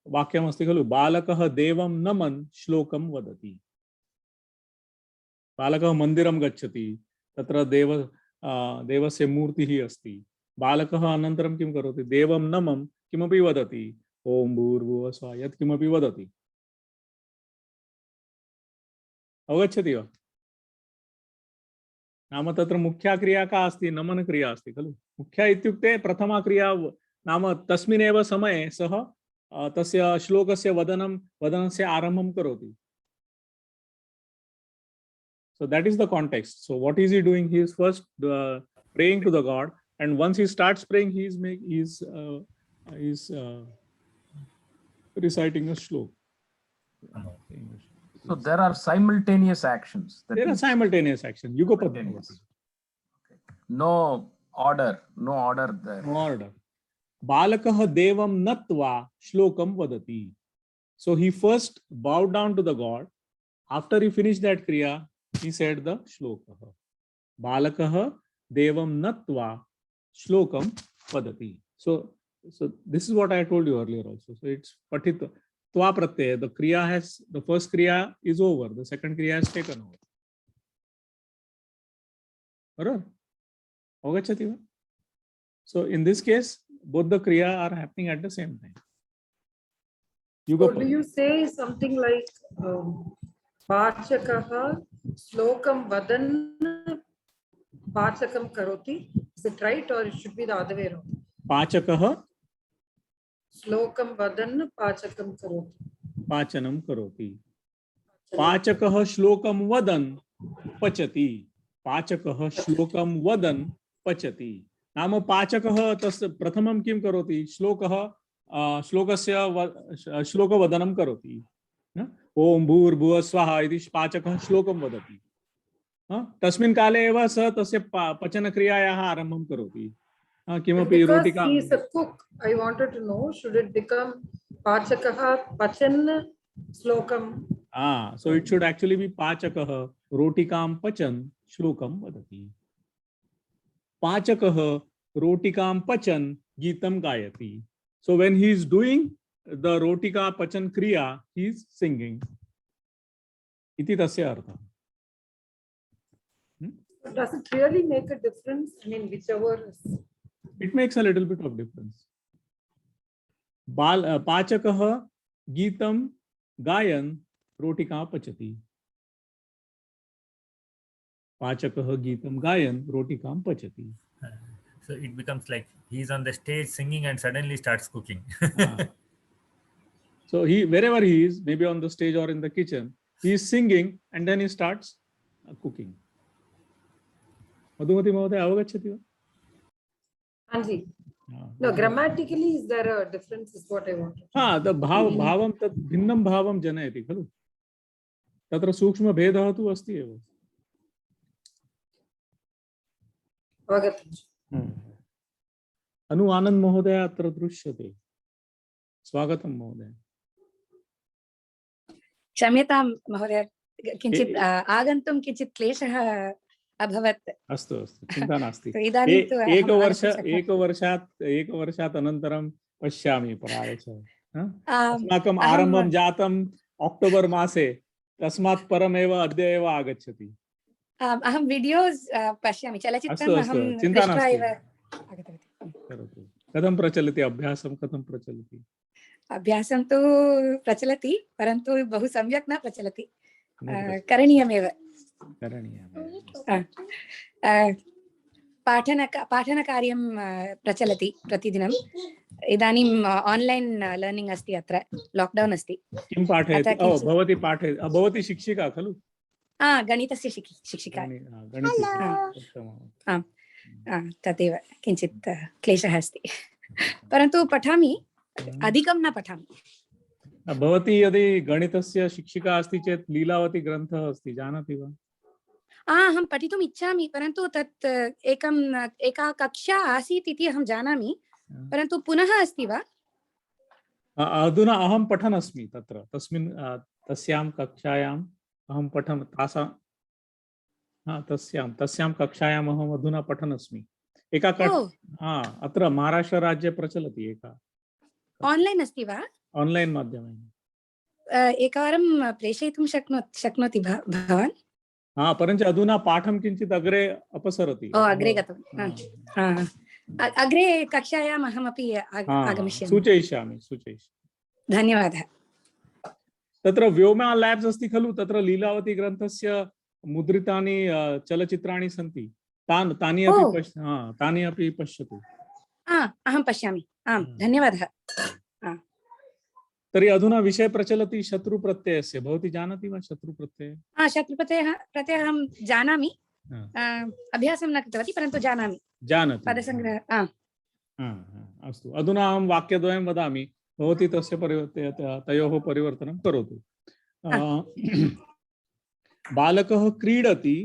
वाक्यमस्ति खलु, बालकः देवं नमन् श्लोकं वदति। बालकः मन्दिरं गच्छति, तत्र देवस्य मूर्तिः अस्ति। बालकः अनन्तरं किं करोति? देवं नमं किमपि वदति, ओम भूर्भुवः स्वः यत् किमपि वदति। अवगच्छति वा? नाम तत्र मुख्या क्रिया का अस्ति? नमन क्रिया अस्ति खलु। मुख्या इत्युक्ते प्रथमा क्रिया, नाम तस्मिन्नेव समये सः तस्य श्लोकस्य वदनस्य आरम्भं करोति। So that is the context. So what is he doing? He is first praying to the God, and once he starts praying, he is reciting a shloka. So there are simultaneous actions. There are simultaneous actions. Yugapadhamavati. No order there. No order. Balakah devam natva shlokam vadati. So he first bowed down to the God. After he finished that kriya, he said the shloka. Balakah devam natva shlokam vadati. So this is what I told you earlier also. So it's patita. Tva pratyaya, the kriya has, the first kriya is over, the second kriya has taken over. Avagachati va? So in this case, both the kriya are happening at the same time. So do you say something like Pachakaha Slokam Vadan Pachakam Karoti? Is it right, or it should be the other way around? Pachakaha Slokam Vadan Pachakam Karoti. Pachanam karoti. Pachakaha shlokam vadan pachati. पाचकः श्लोकं वदन् पचति। नाम पाचकः तस्य प्रथमं किं करोति? श्लोकस्य श्लोकवदनं करोति। ओम भूर्भुवः स्वः इति पाचकः श्लोकं वदति। तस्मिन् काले एव सः तस्य पचनक्रियायाः आरम्भं करोति। किमपि Because रोटिका he is a cook, I wanted to know, should it become Pachakaha Pachan Slokam? So it should actually be Pachakaha Rotikam Pachan Shlokam Vadati. Pachakaha Rotikam Pachan Geetam Gayati. So when he is doing the Rotika Pachan Kriya, he is singing. Iti tasya artha. Does it really make a difference? I mean, whichever is. It makes a little bit of difference. Pachakaha Geetam Gayan Rotika Pachati. Pachakaha Geetam Gayan Rotikam Pachati. So it becomes like he's on the stage singing and suddenly starts cooking. So wherever he is, maybe on the stage or in the kitchen, he is singing and then he starts cooking. Madhumati Mahoday avagachati va? Anji. No, grammatically, is there a difference? Is what I wanted. The bhavam tat bhinnam bhavam janayati khalu. Tatra sukshma bhedah tu asti eva. Anu Anand Mahodaya atra drushyate. Swagatam Mahodaya. क्षम्यतां महोदय, किञ्चित् आगन्तुं किञ्चित् क्लेशः अभवत्। अस्तु अस्तु, चिन्ता नास्ति। इदानीं तु एकवर्षात् अनन्तरं पश्यामि प्रायशः। अस्माकम् आरम्भं जातम् अक्टोबर् मासे, तस्मात् परमेव अद्य एव आगच्छति। अहं वीडियोस् पश्यामि, चलचित्रम् अहं दृष्ट्वा एव आगतवती। कथं प्रचलति अभ्यासं, कथं प्रचलति? अभ्यासं तु प्रचलति, परन्तु बहु सम्यक् न प्रचलति। करणीयमेव। पाठनकार्यं प्रचलति प्रतिदिनम्। इदानीं आन्लैन् लर्निङ्ग् अस्ति, अत्र लाक्डौन् अस्ति। किं पाठयति? भवती पाठयति? भवती शिक्षिका खलु? गणितस्य शिक्षिका। तदेव किञ्चित् क्लेशः अस्ति, परन्तु पठामि, अधिकं न पठामि। भवती यदि गणितस्य शिक्षिका अस्ति चेत् लीलावती ग्रन्थः अस्ति, जानाति वा? अहं पठितुम् इच्छामि, परन्तु तत् एका कक्षा आसीत् इति अहं जानामि, परन्तु पुनः अस्ति वा? अधुना अहं पठन् अस्मि तत्र, तस्यां कक्षायाम् अहं तस्यां कक्षायाम् अहम् अधुना पठन् अस्मि। अत्र महाराष्ट्रराज्ये प्रचलति एका। आन्लैन् अस्ति वा? आन्लैन् माध्यमेन। एकवारं प्रेषयितुं शक्नोति भवान्? परञ्च अधुना पाठं किञ्चित् अग्रे अपसरति। अग्रे गतवान्। अग्रे कक्षायाम् अहमपि आगमिष्यामि। सूचयिष्यामि। धन्यवादः। तत्र व्योमा लैब्स् अस्ति खलु, तत्र लीलावती ग्रन्थस्य मुद्रितानि चलचित्राणि सन्ति, तानि अपि पश्यतु। अहं पश्यामि। आम्, धन्यवादः। तर्हि अधुना विषय प्रचलति शत्रुप्रत्ययस्य। भवती जानाति वा शत्रुप्रत्ययः? शत्रुप्रत्ययः अहं जानामि, अभ्यासं न कृतवती, परन्तु जानामि। पदसङ्ग्रहः। अस्तु, अधुना अहं वाक्यद्वयं वदामि, भवती तस्य तयोः परिवर्तनं करोतु। बालकः क्रीडति,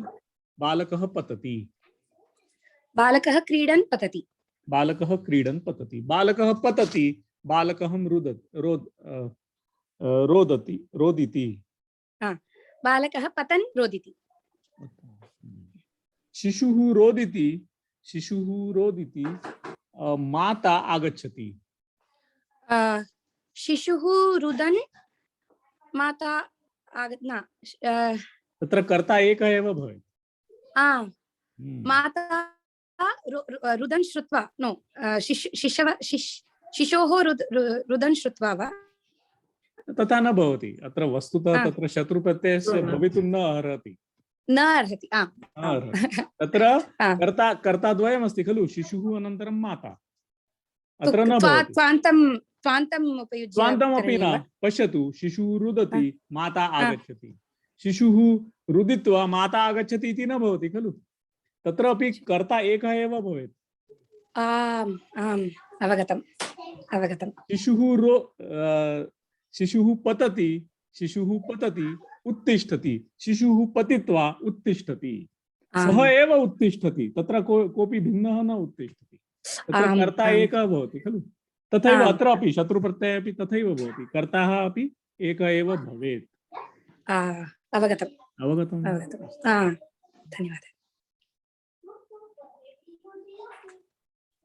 बालकः पतति। बालकः क्रीडन् पतति। बालकः क्रीडन् पतति। बालकः पतति, बालकः रोदिति। बालकः पतन् रोदिति। शिशुः रोदिति, माता आगच्छति। शिशुः रुदन् माता तत्र कर्ता एकः एव भवेत्। माता रुदन् श्रुत्वा, शिशोः रुदन् श्रुत्वा वा? तथा न भवति। अत्र वस्तुतः तत्र शत्रुप्रत्ययस्य भवितुं न अर्हति। तत्र कर्ताद्वयमस्ति खलु, शिशुः अनन्तरं माता। अत्र न भवति। स्वान्तमपि न। पश्यतु, शिशुः रुदति, माता आगच्छति। शिशुः रुदित्वा माता आगच्छति इति न भवति खलु। तत्रापि कर्ता एकः एव भवेत्। आम् आम् अवगतम् अवगतम्। शिशुः पतति उत्तिष्ठति, शिशुः पतित्वा उत्तिष्ठति, सः एव उत्तिष्ठति, तत्र कोऽपि भिन्नः न उत्तिष्ठति, तत्र आम्, कर्ता आम्। एकः भवति खलु। तथैव आम्। अत्रापि शत्रुप्रत्यये अपि तथैव भवति, कर्ताः अपि एकः एव भवेत्। अवगतम् अवगतम्? अवगतम्। धन्यवादः।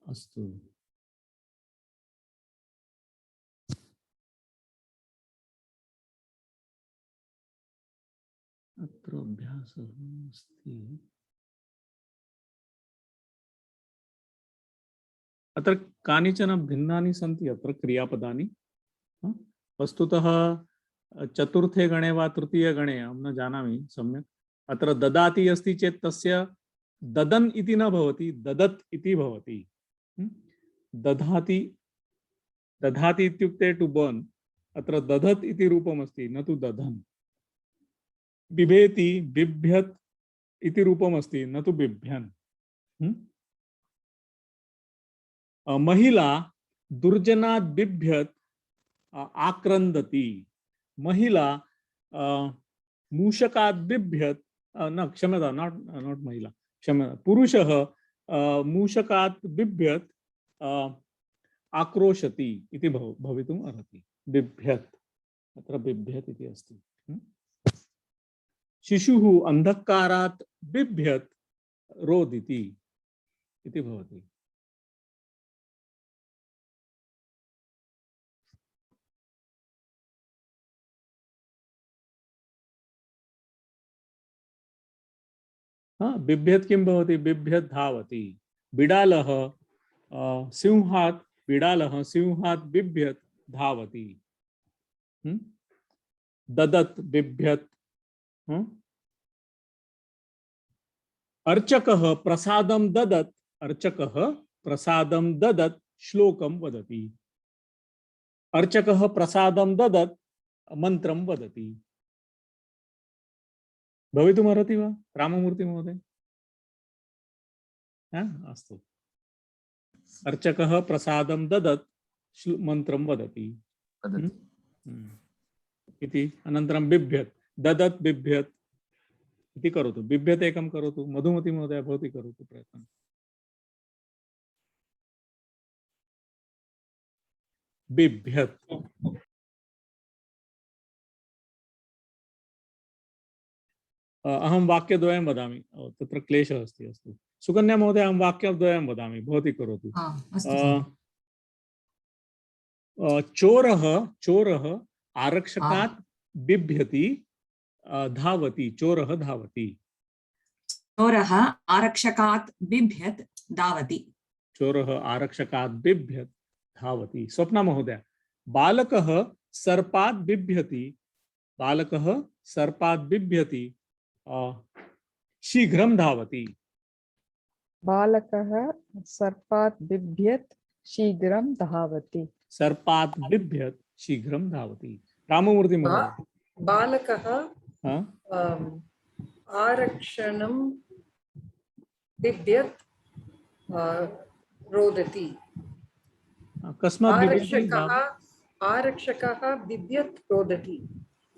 अस्तु। अत्र अभ्यासः अस्ति। अत्र कानिचन भिन्नानि सन्ति अत्र क्रियापदानि। वस्तुतः चतुर्थे गणे वा तृतीय गणे अहं न जानामि सम्यक्। अत्र ददाति अस्ति चेत् तस्य ददन् इति न भवति, ददत् इति भवति। दधाति दधाति इत्युक्ते टु बर्न्, अत्र दधत् इति रूपमस्ति, न तु दधन्। बिभेति बिभ्यत् इति रूपमस्ति, न तु बिभ्यन्। महिला दुर्जनात् बिभ्यत् आक्रन्दति, महिला मूषकात् बिभ्यत् न क्षम्यतां, नॉट महिला, क्षम्यतां, पुरुषः मूषकात् बिभ्यत् आक्रोशति इति भवितुम् अर्हति। बिभ्यत्, अत्र बिभ्यत् इति अस्ति। शिशुः अन्धकारात् बिभ्यत् रोदिति इति भवति। बिभ्यत् किं भवति? बिभ्यत् धावति। बिडालः सिंहात् बिभ्यत् धावति। ददत् बिभ्यत्। अर्चकः प्रसादं ददत् श्लोकं वदति। अर्चकः प्रसादं ददत् मन्त्रं वदति। भवितुमर्हति वा राममूर्ति महोदय? अस्तु। अर्चकः प्रसादं ददत् मन्त्रं वदति इति। अनन्तरं बिभ्यत्, ददत् बिभ्यत् इति करोतु। बिभ्यत् एकं करोतु। मधुमती महोदय भवती करोतु प्रयत्नं। बिभ्यत्। अहं वाक्यद्वयं वदामि, तत्र क्लेशः अस्ति। अस्तु सुकन्या महोदय, अहं वाक्यद्वयं वदामि, भवती करोतु। चोरः आरक्षकात् बिभ्यति धावति। चोरः धावति। चोरः आरक्षकात् बिभ्यत् धावति। चोरः आरक्षकात् बिभ्यत् धावति। स्वप्ना महोदय, बालकः सर्पात् बिभ्यति। बालकः सर्पात् बिभ्यति शीघ्रं धावति। बालकः सर्पात् बिभ्यत् शीघ्रं धावति। सर्पात् बिभ्यत् शीघ्रं धावति। राममूर्ति महोदय। बालकः आरक्षणं बिभ्यत् रोदति। कस्मात् बिभ्यति? आरक्षकः बिभ्यत् रोदति।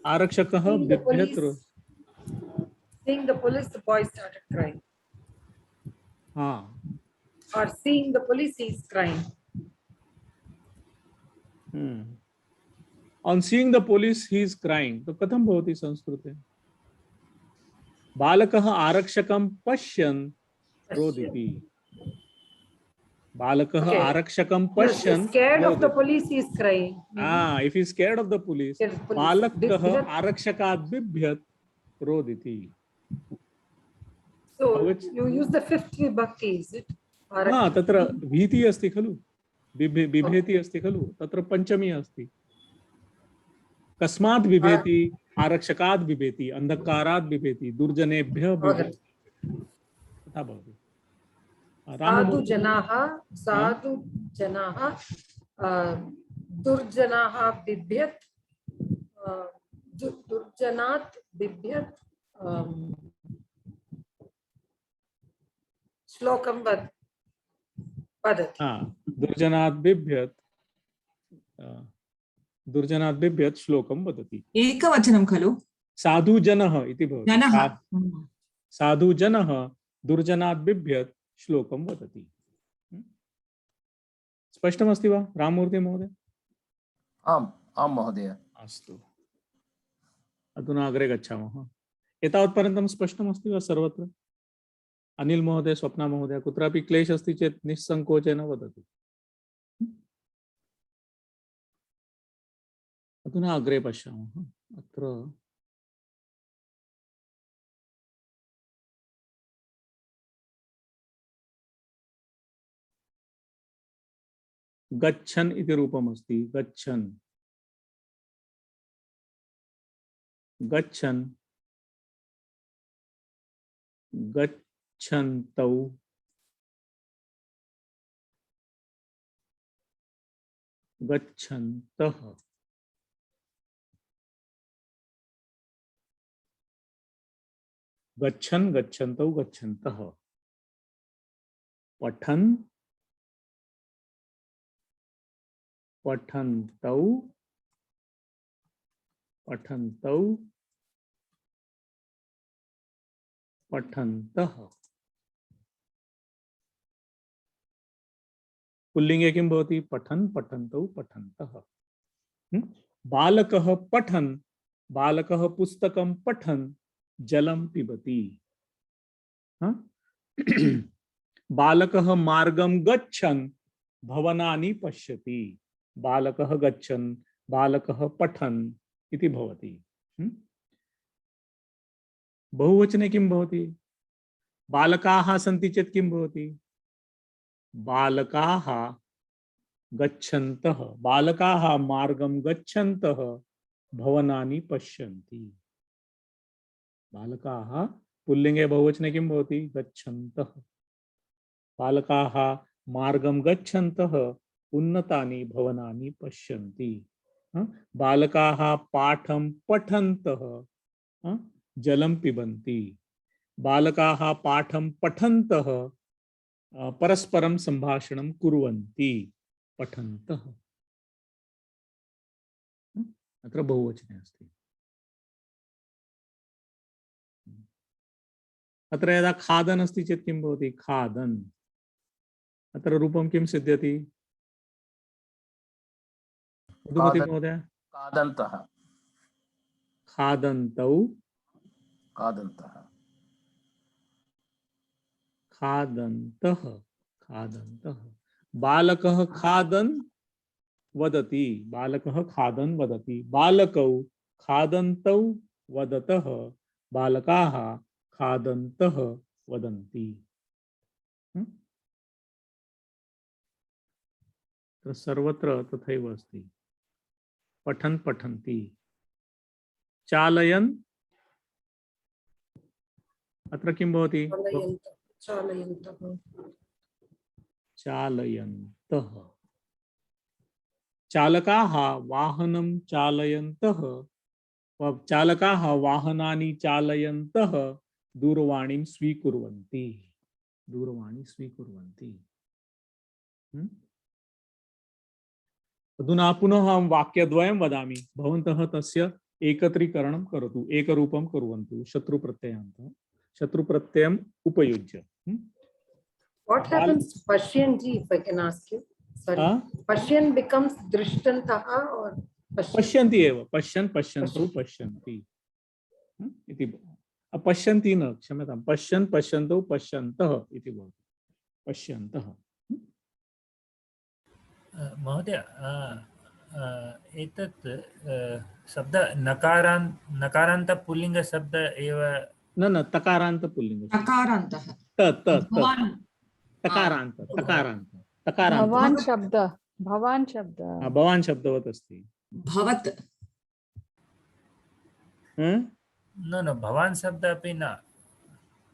आरक्षकः बिभ्यत्। Seeing the police, the boy started crying. Or seeing the police, he is crying. On seeing the police, he is crying. तो कथं भवति संस्कृते? बालकः आरक्षकं पश्यन् रोदिति। बालकः आरक्षकं पश्यन् scared of the police, he is crying. If he is scared of the police, बालकः आरक्षकात् बिभ्यत् रोदिति. So you use the fifth vibhakti, is it? तत्र भीति अस्ति खलु, बिभेति अस्ति खलु, तत्र पंचमी अस्ति। कस्मात् बिभेति? आरक्षकात् बिभेति, अन्धकारात् बिभेति, दुर्जनेभ्यः बिभेति। तथा भवति। साधु जनाः दुर्जनाः बिभ्यत् दुर्जनात् बिभ्यत् श्लोकं वदति। दुर्जनात् बिभ्यत् श्लोकं वदति। एकवचनं खलु? साधुजनः इति भवति। जनः। साधुजनः दुर्जनात् बिभ्यत् श्लोकं वदति। स्पष्टमस्ति वा राममूर्ति महोदय? आम् आं महोदय। अस्तु, अधुना अग्रे गच्छामः। एतावत्पर्यन्तं स्पष्टमस्ति वा सर्वत्र? अनिल महोदय, स्वप्ना महोदय, कुत्रापि क्लेश अस्ति चेत् निस्सङ्कोचेन वदतु। अधुना अग्रे पश्यामः। अत्र गच्छन् इति रूपमस्ति। गच्छन्, गच्छन्, गच्छन्तौ, गच्छन्तः, गच्छन्, गच्छन्तौ, गच्छन्तः, पठन्, पठन्तौ, पठन्तौ, पठन्तः। पुल्लिंगे किं भवति? पठन्, पठन्तौ, पठन्तः। बालकः पठन्, बालकः पुस्तकं पठन् जलं पिबति। बालकः मार्गं गच्छन् भवनानि पश्यति। बालकः गच्छन्, बालकः पठन् इति भवति। बहुवचने किं भवति? बालकाः सन्ति चेत् किं भवति? बालकाः गच्छन्तः, बालकाः मार्गं गच्छन्तः भवनानि पश्यन्ति। बालकाः पुल्लिंगे बहुवचने किं भवति? गच्छन्तः। बालकाः मार्गं गच्छन्तः उन्नतानि भवनानि पश्यन्ति। बालकाः पाठं पठन्तः जलं पिबन्ति। बालकाः पाठं पठन्तः परस्परं संभाषणं कुर्वन्ति। पठन्तः अत्र बहुवचने अस्ति। अत्र यदा खादन् अस्ति चेत् किं भवति? खादन्। अत्र रूपं किं सिद्ध्यति? महोदय? खादन्तः। खादन्तौ, खादन्तः, खादन्तः, खादन्तः। बालकः खादन् वदति, बालकः खादन् वदति। बालकौ खादन्तौ वदतः, बालकाः खादन्तः वदन्ति। सर्वत्र तथैव अस्ति। पठन्, पठन्ति। चालयन्, अत्र किं भवति? चालयन्तः। चालकाः वाहनं चालयन्तः, चालकाः वाहनानि चालयन्तः दूरवाणीं स्वीकुर्वन्ति। दूरवाणी स्वीकुर्वन्ति। अधुना पुनः अहं वाक्यद्वयं वदामि, भवन्तः तस्य एकत्रीकरणं करोतु, एकरूपं कुर्वन्तु। शत्रुप्रत्ययान्तः, शत्रुप्रत्ययम् उपयुज्य। What happens Pashyan ji, if I can ask you? Sorry. Pashyan becomes Drishtantaha or पश्यन्ति एव। पश्यन्, पश्यन्तौ, पश्यन्ति इति। पश्यन्ति न, क्षम्यतां। पश्यन्, पश्यन्तौ, पश्यन्तः इति भवति। पश्यन्तः। महोदय, एतत् शब्द नकारान्त पुल्लिंग शब्द एव? न, तकारान्त पुल्लिंग। तकारान्तः। तकारान्त, तकारान्त, भवान् शब्द, भवान् शब्द, भवान् शब्दवत् अस्ति। भवत्। न, भवान् शब्द अपि न।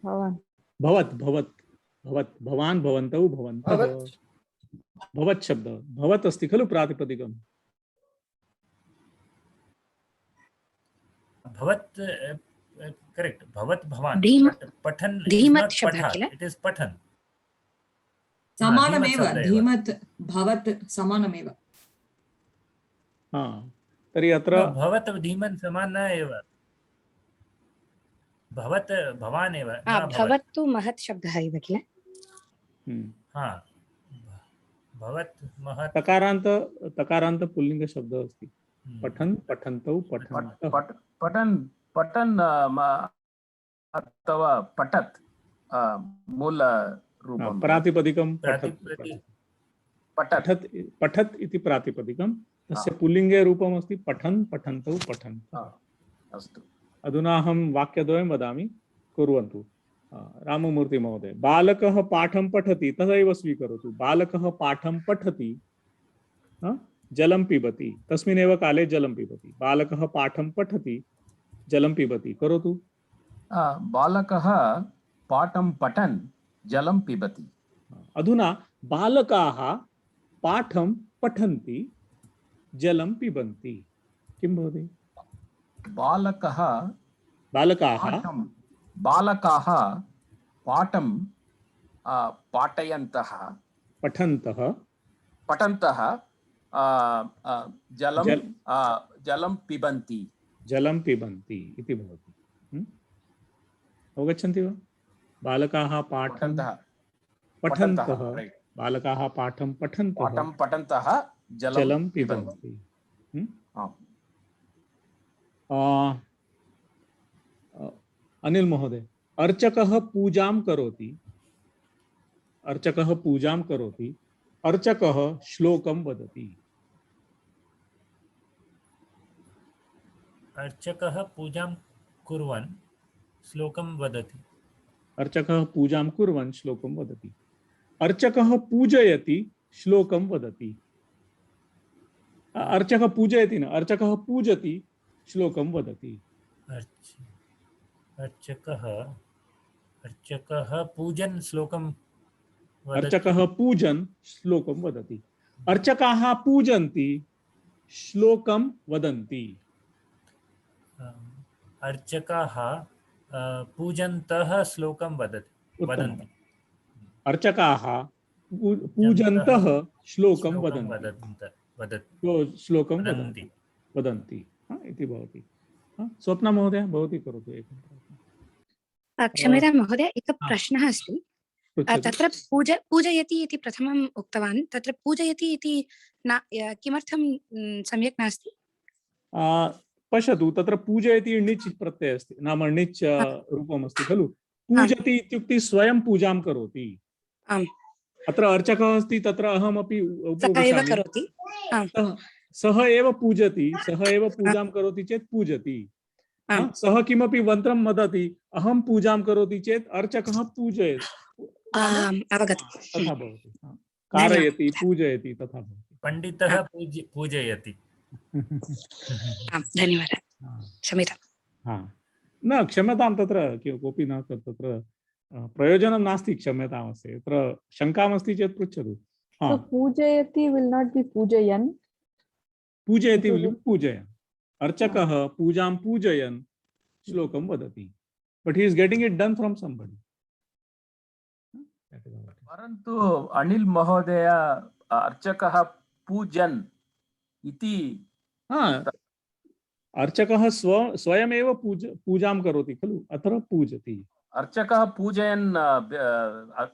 भवान्, भवत्, भवत्, भवत्, भवान्, भवन्तौ, भवन्तः। भवत् शब्द, भवत् अस्ति खलु प्रातिपदिकम्। भवत्, करेक्ट। भवत्, भवान्। धीमत् पठन्, धीमत् शब्दः किल? इट इज पठन्। समानमेव शब्द एव। धीमत् भवत् समानमेव। हा तर्हि अत्र भवत् धीमन् समान न एव। भवत् भवान् एव न भवत्। भवत् तु महत् शब्दः एव किल। हा भवत् महत् तकारान्त पुल्लिंग शब्द अस्ति। पठन् पठन्तौ पठन्तः। पठन् पठन् अथवा पठत् मूल रूपं प्रातिपदिकं पठत् पठत् इति प्रातिपदिकं तस्य पुल्लिङ्गे रूपम् अस्ति पठन् पठन्तौ पठन्तः। अस्तु अधुना अहं वाक्यद्वयं वदामि कुर्वन्तु। राममूर्ति महोदय बालकः पाठं पठति तथैव स्वीकरोतु। बालकः पाठं पठति जलं पिबति तस्मिन्नेव काले जलं पिबति। बालकः पाठं पठति जलं पिबति करोतु। बालकः पाठं पठन् जलं पिबति। अधुना बालकाः पाठं पठन्ति जलं पिबन्ति किं भवति? बालकाः बालकाः पाठं पाठयन्तः पठन्तः जलं पिबन्ति इति भवति। अवगच्छन्ति वा? बालकाः पाठं पठन्तः बालकाः पाठं पठन्तः जलं पिबन्ति। अनिल महोदय अर्चकः पूजां करोति अर्चकः श्लोकं वदति। अर्चकः पूजां कुर्वन् श्लोकं वदति। अर्चकः पूजां कुर्वन् श्लोकं वदति। अर्चकः पूजयति श्लोकं वदति। अर्चकः पूजयति न अर्चकः पूजति श्लोकं वदति। अर्चकः पूजन् श्लोकं अर्चकः पूजन् श्लोकं वदति। अर्चकाः पूजन्ति श्लोकं वदन्ति। अर्चकाः पूजन्तः श्लोकं वदन्ति। अर्चकाः पूजन्तः श्लोकं वदन्ति इति भवति। स्वप्ना महोदय भवती करोतु एकं प्रश्नं। क्षम्यतां महोदय एकः प्रश्नः अस्ति। तत्र पूजयति इति प्रथमम् उक्तवान् तत्र पूजयति इति न किमर्थं सम्यक् नास्ति? पश्यतु तत्र पूजयति णिच् प्रत्ययः अस्ति नाम णिच् रूपम् अस्ति खलु। पूजति इत्युक्ते स्वयं पूजां करोति। अत्र अर्चकः अस्ति तत्र अहमपि उपविशामि सः एव पूजति सः एव पूजां करोति चेत् पूजति। सः किमपि मन्त्रं वदति अहं पूजां करोति चेत् अर्चकः पूजयति तथा भवति। कारयति पूजयति तथा भवति। पंडितः पूजयति। धन्यवादः क्षम्यतां। न क्षम्यतां तत्र कोऽपि न तत्र प्रयोजनं नास्ति क्षम्यतामस्य। तत्र शङ्कामस्ति चेत् पृच्छतु। पूजयति विल नॉट बी पूजयन्। पूजयति विल बी पूजयन्। अर्चकः पूजां पूजयन् श्लोकं वदति but he is getting it done from somebody. परन्तु अनिल महोदय अर्चकः पूजन् इति अर्चकः स्वयमेव पूजां करोति खलु अत्र पूजति। अर्चकः पूजयन्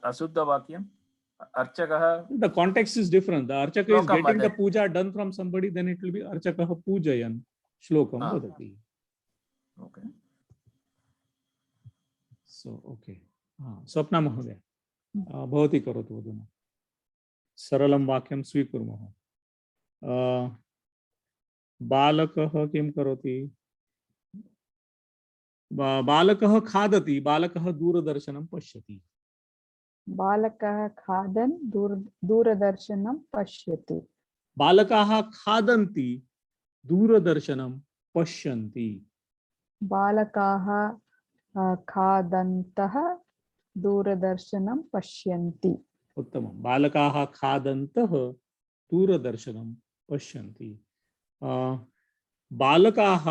अशुद्धवाक्यम्। अर्चकः the context is different. The archaka is getting the puja done from somebody, then it will be archakah pujayan shlokam vadati. Okay. So okay. Swapna महोदय भवती करोतु अधुना। सरलं वाक्यं स्वीकुर्मः। बालकः किं करोति? बालकः खादति बालकः दूरदर्शनं पश्यति। बालकः खादन् दूरदर्शनं पश्यति। बालकाः खादन्ति दूरदर्शनं पश्यन्ति। बालकाः खादन्तः दूरदर्शनं पश्यन्ति। उत्तमं। बालकाः खादन्तः दूरदर्शनं पश्यन्ति। बालकः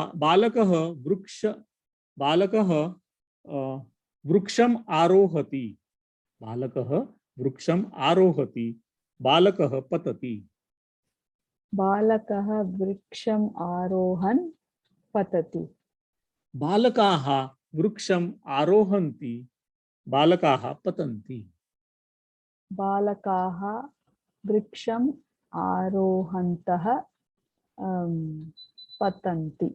वृक्षम् आरोहति। बालकः वृक्षम आरोहति बालकः पतति। बालकः वृक्षम् आरोहन् पतति। बालकाः वृक्षम आरोहन्ति बालकाः पतन्ति। बालकाः वृक्षम् आरोहन्तः पतन्ति।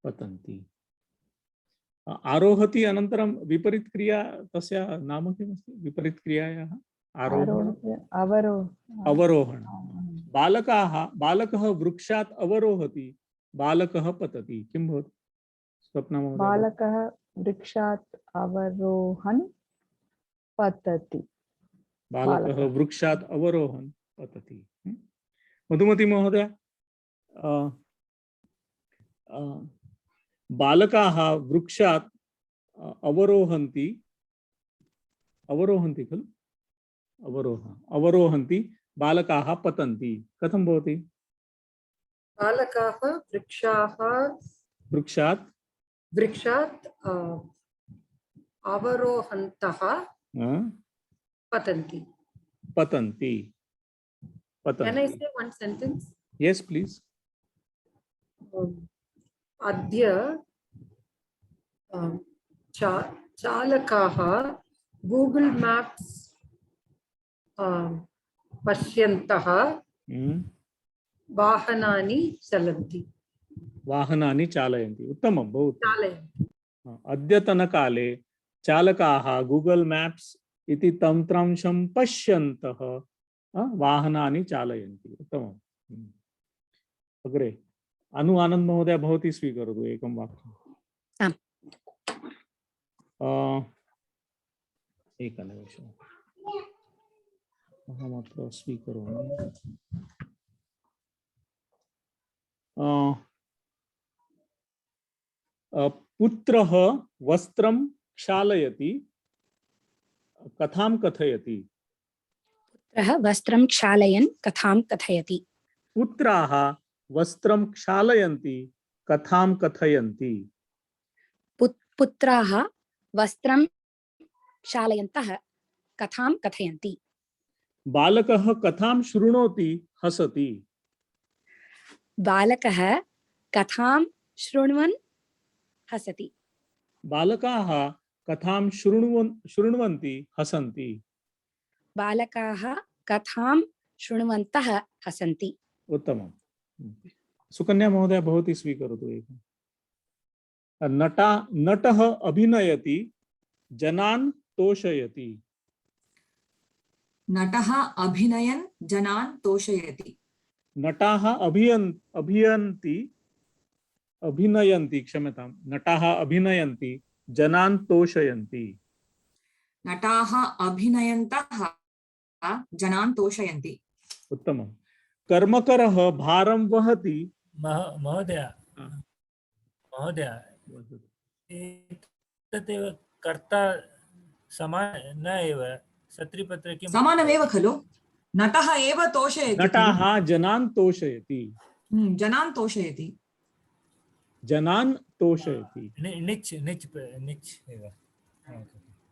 पतन्ति। आरोहति अनन्तरं विपरीत क्रिया तस्य नाम किमस्ति? विपरीत क्रियायाः आरोहण अवरोहण। बालकः वृक्षात् अवरोहति बालकः पतति। किं भवति स्वप्ना महोदय? बालकः वृक्षात् अवरोहन् पतति। बालकः वृक्षात् अवरोहन् पतति। मधुमती महोदय, बालकाः वृक्षात् अवरोहन्ति खलु? अवरोहन्ति बालकाः पतन्ति। कथं भवति? बालकाः वृक्षात् अवरोहन्तः पतन्ति. Can I say one sentence? Yes, please. अद्य चालकाः गूगल मैप्स पश्यन्तः वाहनानि चलन्ति. वाहनानि चालयन्ति। उत्तमं, बहु उत्तमं। चालयन्ति. अद्यतनकाले चालकाः गूगल मैप्स इति तन्त्रांशं पश्यन्तः वाहनानि चालयन्ति। उत्तमम्। अग्रे आनंद महोदय भवती स्वीकरोतु एकं वाक्यम्। एकनिमिषम् अहमत्र स्वीकरोमि। पुत्रः वस्त्रं क्षालयति कथां कथयति। पुत्रः वस्त्रं क्षालयन् कथां कथयति। पुत्राः वस्त्रं क्षालयन्ति कथां कथयन्ति। पुत्राः वस्त्रं क्षालयन्तः कथां कथयन्ति। बालकः कथां शृणोति हसति। बालकः कथां शृण्वन् हसति। बालकाः कथां शृण्वन्ति हसन्ति। बालकाः कथां शृण्वन्तः हसन्ति। उत्तमम्। सुकन्या महोदय भवती स्वीकरोतु एकम्। नटः अभिनयति जनान् तोषयति। नटः अभिनयन् जनान् तोषयति। नटाः अभिनयन्ति क्षम्यतां, नटाः अभिनयन्ति जनान् तोषयन्ति। नटाः अभिनयन्तः जनान् तोषयन्ति। उत्तमम्। कर्मकरः भारं वहति। महोदय एतदेव कर्ता समान न एव सत्रिपत्रे किं समानमेव खलु? नटः एव तोषयति। नटाः जनान् तोषयति। जनान् तोषयति। जनान् तोषयति। निच् एव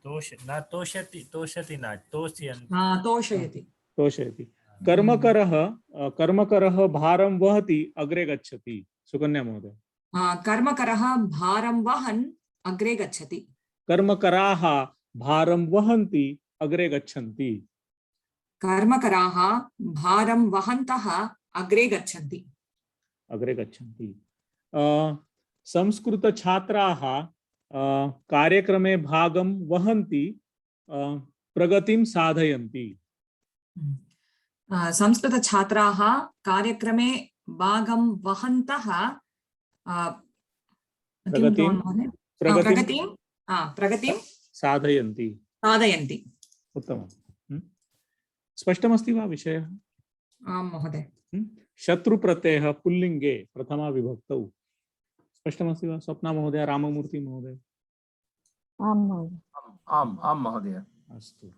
तोषति न तोषयति। कर्मकरः भारं वहति अग्रे गच्छति। सुकन्या महोदय। कर्मकरः भारं वहन् अग्रे गच्छति। कर्मकराः भारं वहन्ति अग्रे गच्छन्ति। कर्मकराः भारं वहन्तः अग्रे गच्छन्ति। संस्कृत छात्राः कार्यक्रमे भागं वहन्ति प्रगतिं साधयन्ति। संस्कृत छात्राः कार्यक्रमे भागं वहन्तः प्रगतिं साधयन्ति। उत्तमम्। स्पष्टमस्ति वा विषयः? आम् महोदय। शत्रु प्रत्ययः पुल्लिङ्गे प्रथमा विभक्तौ स्पष्टमस्ति वा? स्वप्ना महोदय, राममूर्ति महोदय। आम् महोदय। आम् महोदय। अस्तु।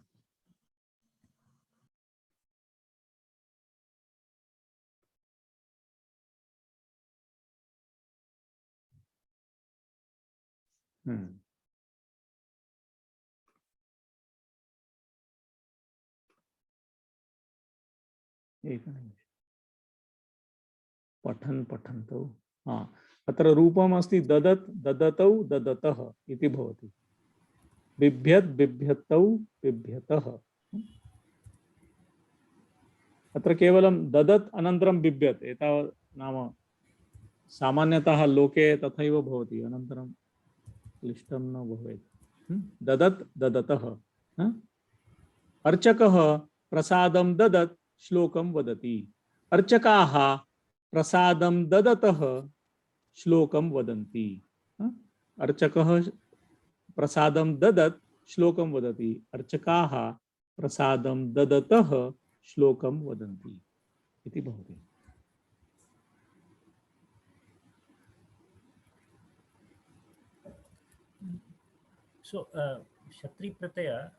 एकनिमिषम् पठन् पठन्तौ अत्र रूपम् अस्ति ददत् ददतौ ददतः इति भवति बिभ्यत् बिभ्यतौ बिभ्यतः अत्र केवलं ददत् अनन्तरं बिभ्यत् एतावत् नाम सामान्यतः लोके तथैव भवति अनन्तरं क्लिष्टं न भवेत् ददत् ददतः अर्चकः प्रसादं ददत् श्लोकं वदति अर्चकाः प्रसादं ददतः श्लोकं वदन्ति अर्चकः प्रसादं ददत् श्लोकं वदति अर्चकाः प्रसादं ददतः श्लोकं वदन्ति इति भवति So, Shatri Pratyaya,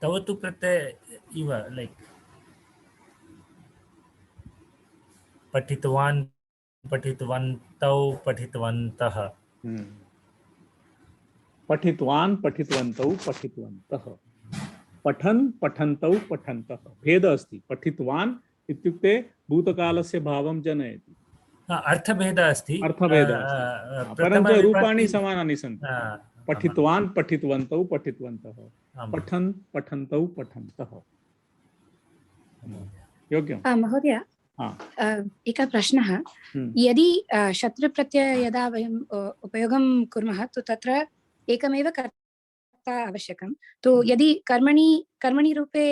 Tavatu Pratyaya, Iva, like Patitwan, Patitwantau, Patitwantaha. पठितवान् पठितवन्तौ पठितवन्तः पठन् पठन्तौ पठन्तः भेद अस्ति पठितवान् इत्युक्ते भूतकालस्य भावं जनयति अर्थभेदः अस्ति परन्तु रूपाणि समानानि सन्ति पठितवान् पठितवन्तौ पठितवन्तः पठन् पठन्तौ पठन्तः योग्यं महोदय एकः प्रश्नः यदि शत्रुप्रत्यय यदा वयम् उपयोगं कुर्मः तो तत्र एकमेव कर्ता आवश्यकं तो यदि कर्मणि रूपे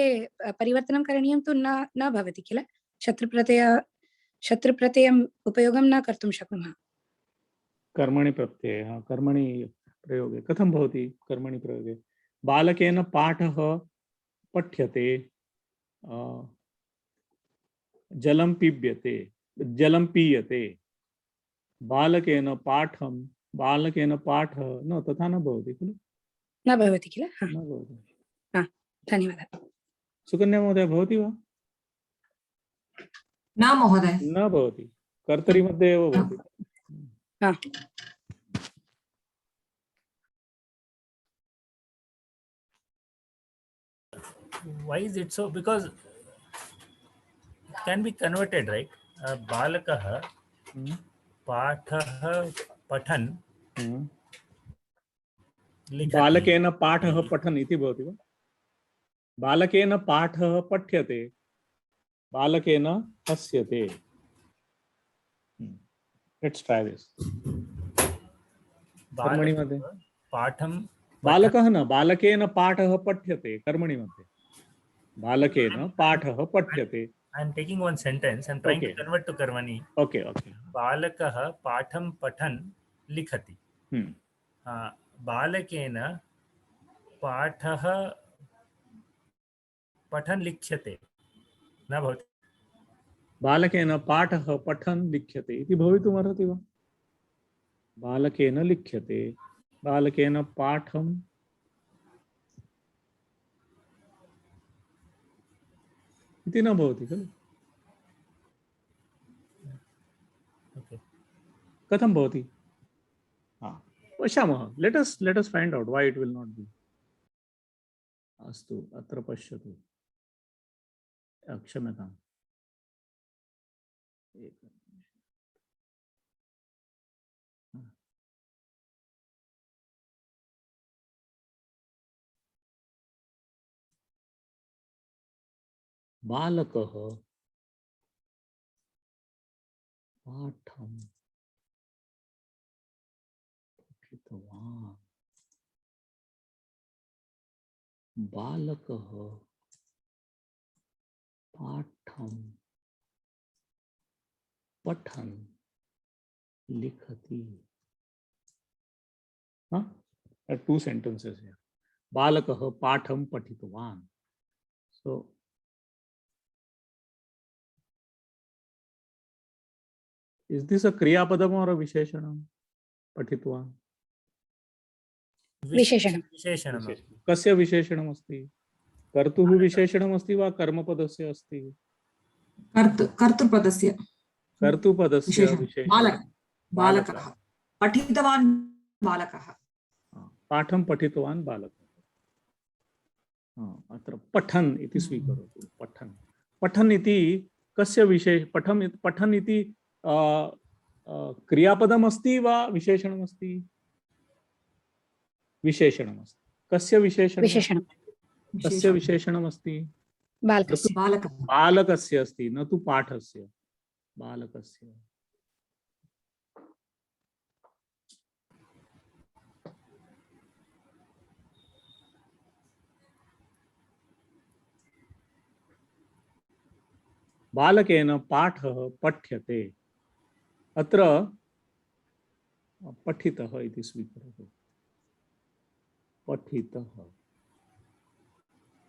परिवर्तनं करणीयं तो न भवति किल शत्रुप्रत्ययम् उपयोगं न कर्तुं शक्नुमः कर्मणि प्रत्ययः कर्मणि प्रयोगे कथं भवति कर्मणि प्रयोगे बालकेन पाठः पठ्यते जलं पीयते बालकेन पाठः न तथा न भवति खलु न भवति किल न भवति धन्यवादः सुकन्या महोदय भवति वा न महोदय न भवति कर्तरि मध्ये एव भवति Why is it so? Because it can be converted, right? Balakah पाठः पठन् बालकेन पाठः पठन् इति भवति वा बालकेन पाठः पठ्यते बालकेन हस्यते लेट्स ट्राई दिस कर्मणि मध्ये पाठं बालकः न बालकेन पाठः पठ्यते कर्मणि मध्ये बालकेन पाठः पठ्यते I am taking one sentence and trying to convert to Karmani. Okay. Balakah patham pathan likhati. Balakena pathah pathan likhyate. Na bhavati. बालकेन पाठः पठन् लिख्यते इति भवितुमर्हति वा बालकेन लिख्यते बालकेन पाठं इति न भवति खलु कथं भवति पश्यामः लेट अस् find out why it will not B अस्तु अत्र पश्यतु क्षम्यताम् बालकः पाठं पठितवान् बालकः पाठं पठन् लिखति two sentences here बालकः पाठं पठितवान् so is this a kriya padam or a visheshanam पठितवान् विशेषणं कस्य विशेषणम् अस्ति कर्तुः विशेषणम् अस्ति वा कर्मपदस्य अस्ति कर्तृपदस्य विशेषणं बालकः पठितवान् बालकः पाठं पठितवान् बालकः अत्र पठन् इति स्वीकरोतु। पठन् पठन् इति कस्य विशेष पठन् इति क्रियापदमस्ति वा विशेषणमस्ति? विशेषणमस्ति। कस्य विशेषणं? विशेषणं कस्य विशेषणमस्ति? बालकस्य। बालकस्य अस्ति, न तु पाठस्य। बालकस्य। बालकेन पाठः पठ्यते। अत्र पठितः इति स्वीकरोतु। पठितः।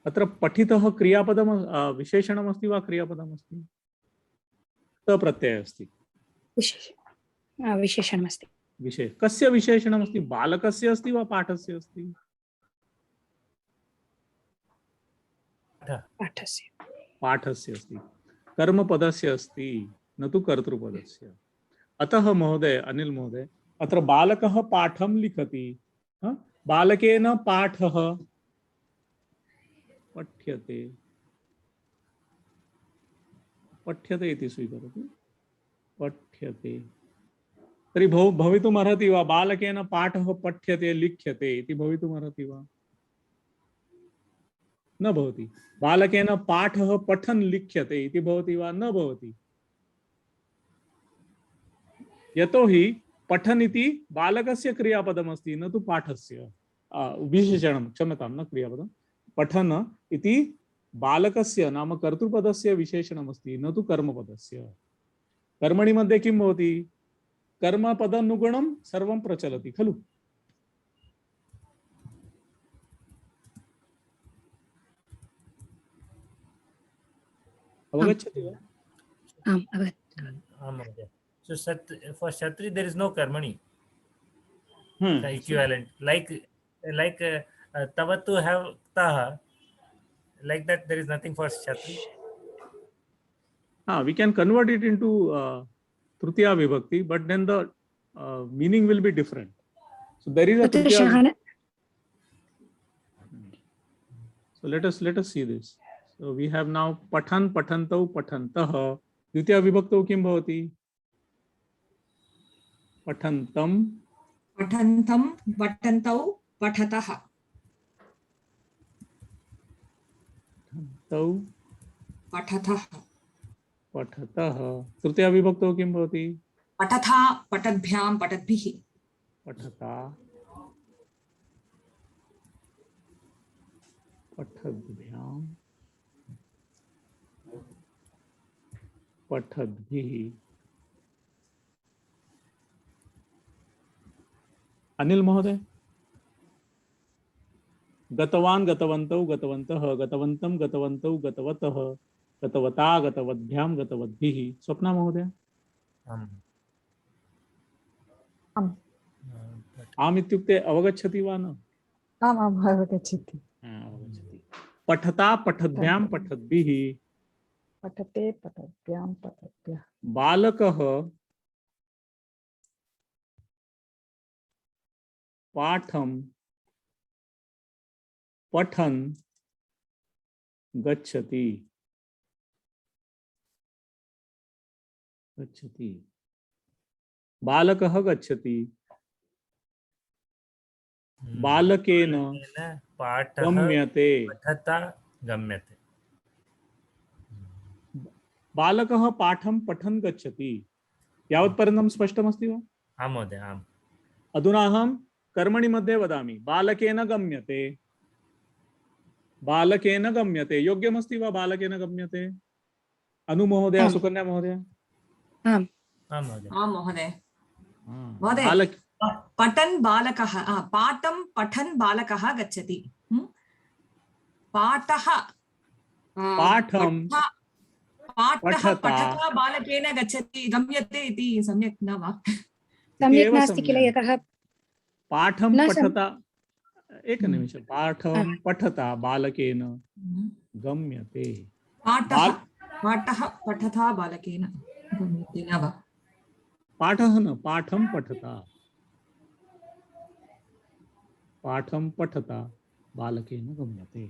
अत्र पठितः क्रियापदम विशेषणमस्ति वा क्रियापदमस्ति? तप्रत्ययः अस्ति। विशेषणमस्ति। कस्य विशेषणमस्ति? बालकस्य अस्ति वा पाठस्य अस्ति? पाठस्य। पाठस्य अस्ति। कर्मपदस्य अस्ति, न तु कर्तृपदस्य। अतः महोदय, अनिल महोदय, अत्र बालकः पाठं लिखति। बालकेन पाठः पठ्यते। पठ्यते इति स्वीकरोतु। पठ्यते। तर्हि भवितुमर्हति वा बालकेन पाठः पठ्यते लिख्यते इति भवितुमर्हति वा? न भवति। बालकेन पाठः पठन् लिख्यते इति भवति वा? न भवति। यतोहि पठन् इति बालकस्य क्रियापदमस्ति, न तु पाठस्य। विशेषणं, क्षम्यतां, न क्रियापदं। पठन् इति बालकस्य नाम कर्तृपदस्य विशेषणमस्ति, न तु कर्मपदस्य। कर्मणि मध्ये किं भवति? कर्मपदानुगुणं सर्वं प्रचलति खलु। अवगच्छति वा? आम्, अवगत्। आम् महोदय। So for Kshatri there is no karmani equivalent like tavatu have taha, like that there is nothing for Kshatri. We can convert it into Tritiya Vibhakti, but then the meaning will be different. So there is a Tritiya. So let us see this. So we have now Pathan, Pathantau, Pathantah. Tritiya Vibhaktau kim bhavati? Pathantam. Pathantam, Patantau, Pathatah. Tau. Pathatah. Pathatah. Tritiya Vibhaktau kim bhavati? Patatha, Patadbhyam, Patadbhihi. Pathata. Patadbhyam. Patadbhihi. Anil महोदय, गतवान गतवन्तौ गतवन्तः गतवन्तं गतवन्तौ गतवतः गतवता गतवद्भ्याम गतवद्भिः। स्वप्ना महोदय। आम् इत्युक्ते अवगच्छति वा न? आम् आम् अवगच्छति। अवगच्छति। पठता पठद्भ्याम पठद्भिः। पठते पठद्भ्याम पठद्भ्यः। बालकः पाठं पठन् गच्छति। गच्छति। बालकः गच्छति। बालकेन गम्यते। पठता गम्यते। बालकः पाठं पठन् गच्छति। यावत्पर्यन्तं स्पष्टमस्ति वा? आम् महोदय, आम्। अधुना अहं कर्मणि मध्ये वदामि। बालकेन गम्यते। बालकेन गम्यते योग्यमस्ति वा? बालकेन गम्यते। अनु महोदय, सुकन्या महोदय। आम् आम् महोदय। आम् महोदय। महोदय, पठन् बालकः, पाठं पठन् बालकः गच्छति। पाठः पाठं पठता बालकेन गच्छति, गम्यते इति सम्यक् न वा? सम्यक् नास्ति किल, यतः पाठं पठता, एकनिमिषं, पाठं पठता बालकेन गम्यते। पाठः पठता बालकेन गम्यते न वा? पाठः न, पाठं पठता। पाठं पठता बालकेन गम्यते।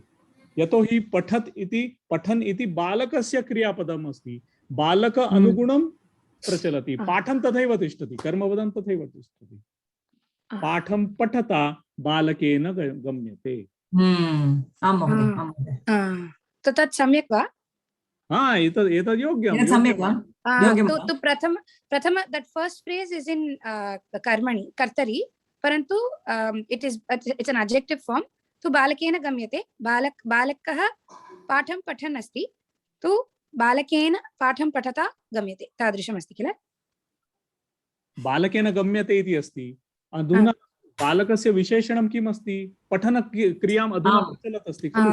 यतोहि पठत् इति पठन् इति बालकस्य क्रियापदम् अस्ति, बालक अनुगुणं प्रचलति, पाठं तथैव तिष्ठति, कर्मपदं तथैव तिष्ठति। पाठं पठता बालकेन गम्यते। आं महोदय, आं महोदय। तो तत् सम्यक् वा? हाँ, एतद् योग्यं। सम्यक् वा? तो प्रथम that first phrase is in कर्मणि कर्तरि, परन्तु it's an adjective form. तो बालकेन गम्यते, बालकः पाठं पठन् अस्ति, तो बालकेन पाठं पठता गम्यते, तादृशमस्ति किल? बालकेन गम्यते इति अस्ति। अधुना बालकस्य विशेषणं किम् अस्ति? पठन क्रियाम् अधुना प्रचलत् अस्ति खलु।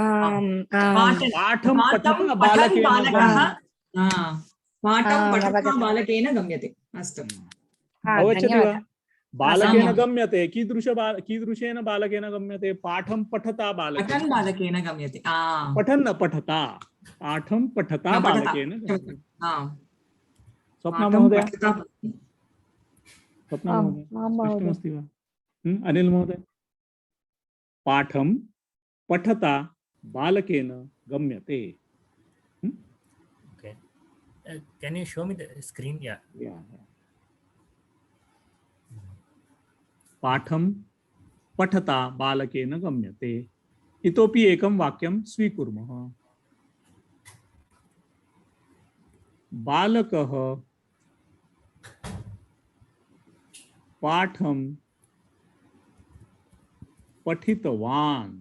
पाठं पठता बालकेन गम्यते। अस्तु, अवगच्छति वा? बालकेन गम्यते, कीदृशेन बालकेन गम्यते? पाठं पठता बालकेन गम्यते। पठन् न पठता, पाठं पठता बालकेन गम्यते। स्वप्ना महोदय, स्पष्टमस्ति वा? अनिल महोदय, पाठं पठता बालकेन गम्यते। Okay. Can you show me the screen? Yeah. पाठं पठता बालकेन गम्यते। इतोपि एकं वाक्यं स्वीकुर्मः। बालकः पाठं पठितवान्,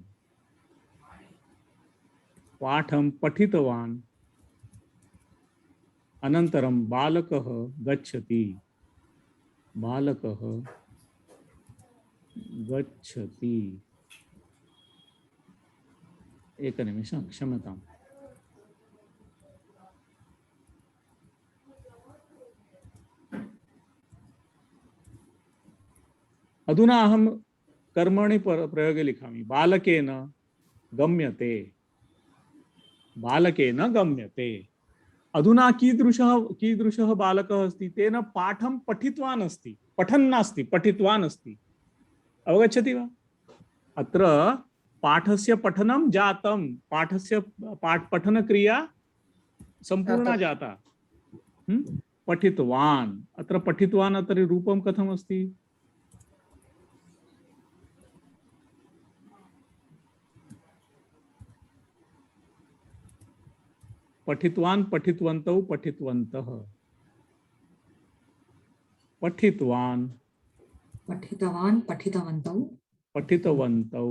अनन्तरं बालकः गच्छति, एकनिमिषं, क्षम्यताम्। अधुना अहं कर्मणि प्रयोगे लिखामि। बालकेन गम्यते। अधुना कीदृशः बालकः अस्ति? तेन पाठं पठितवान् अस्ति, पठन् नास्ति, पठितवान् अस्ति। अवगच्छति वा? अत्र पाठस्य पठनं जातं, पठनक्रिया सम्पूर्णा जाता। पठितवान्, अत्र पठितवान् अत्र रूपं कथम् अस्ति? पठितवान्, पठितवन्तौ, पठितवन्तः। पठितवान्, पठितवन्तौ,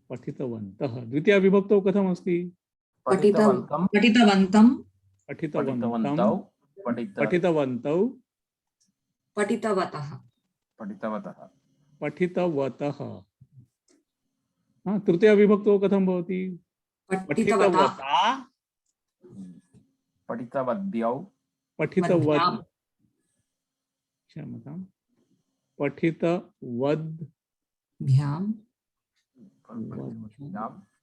पठितवन्तः। द्वितीया विभक्तौ कथम् अस्ति? पठितवन्तौ, पठितवतः। तृतीया विभक्तौ कथं भवति? पठितवद्भ्यौ, क्षम्यतां, पठितवद्भ्यां,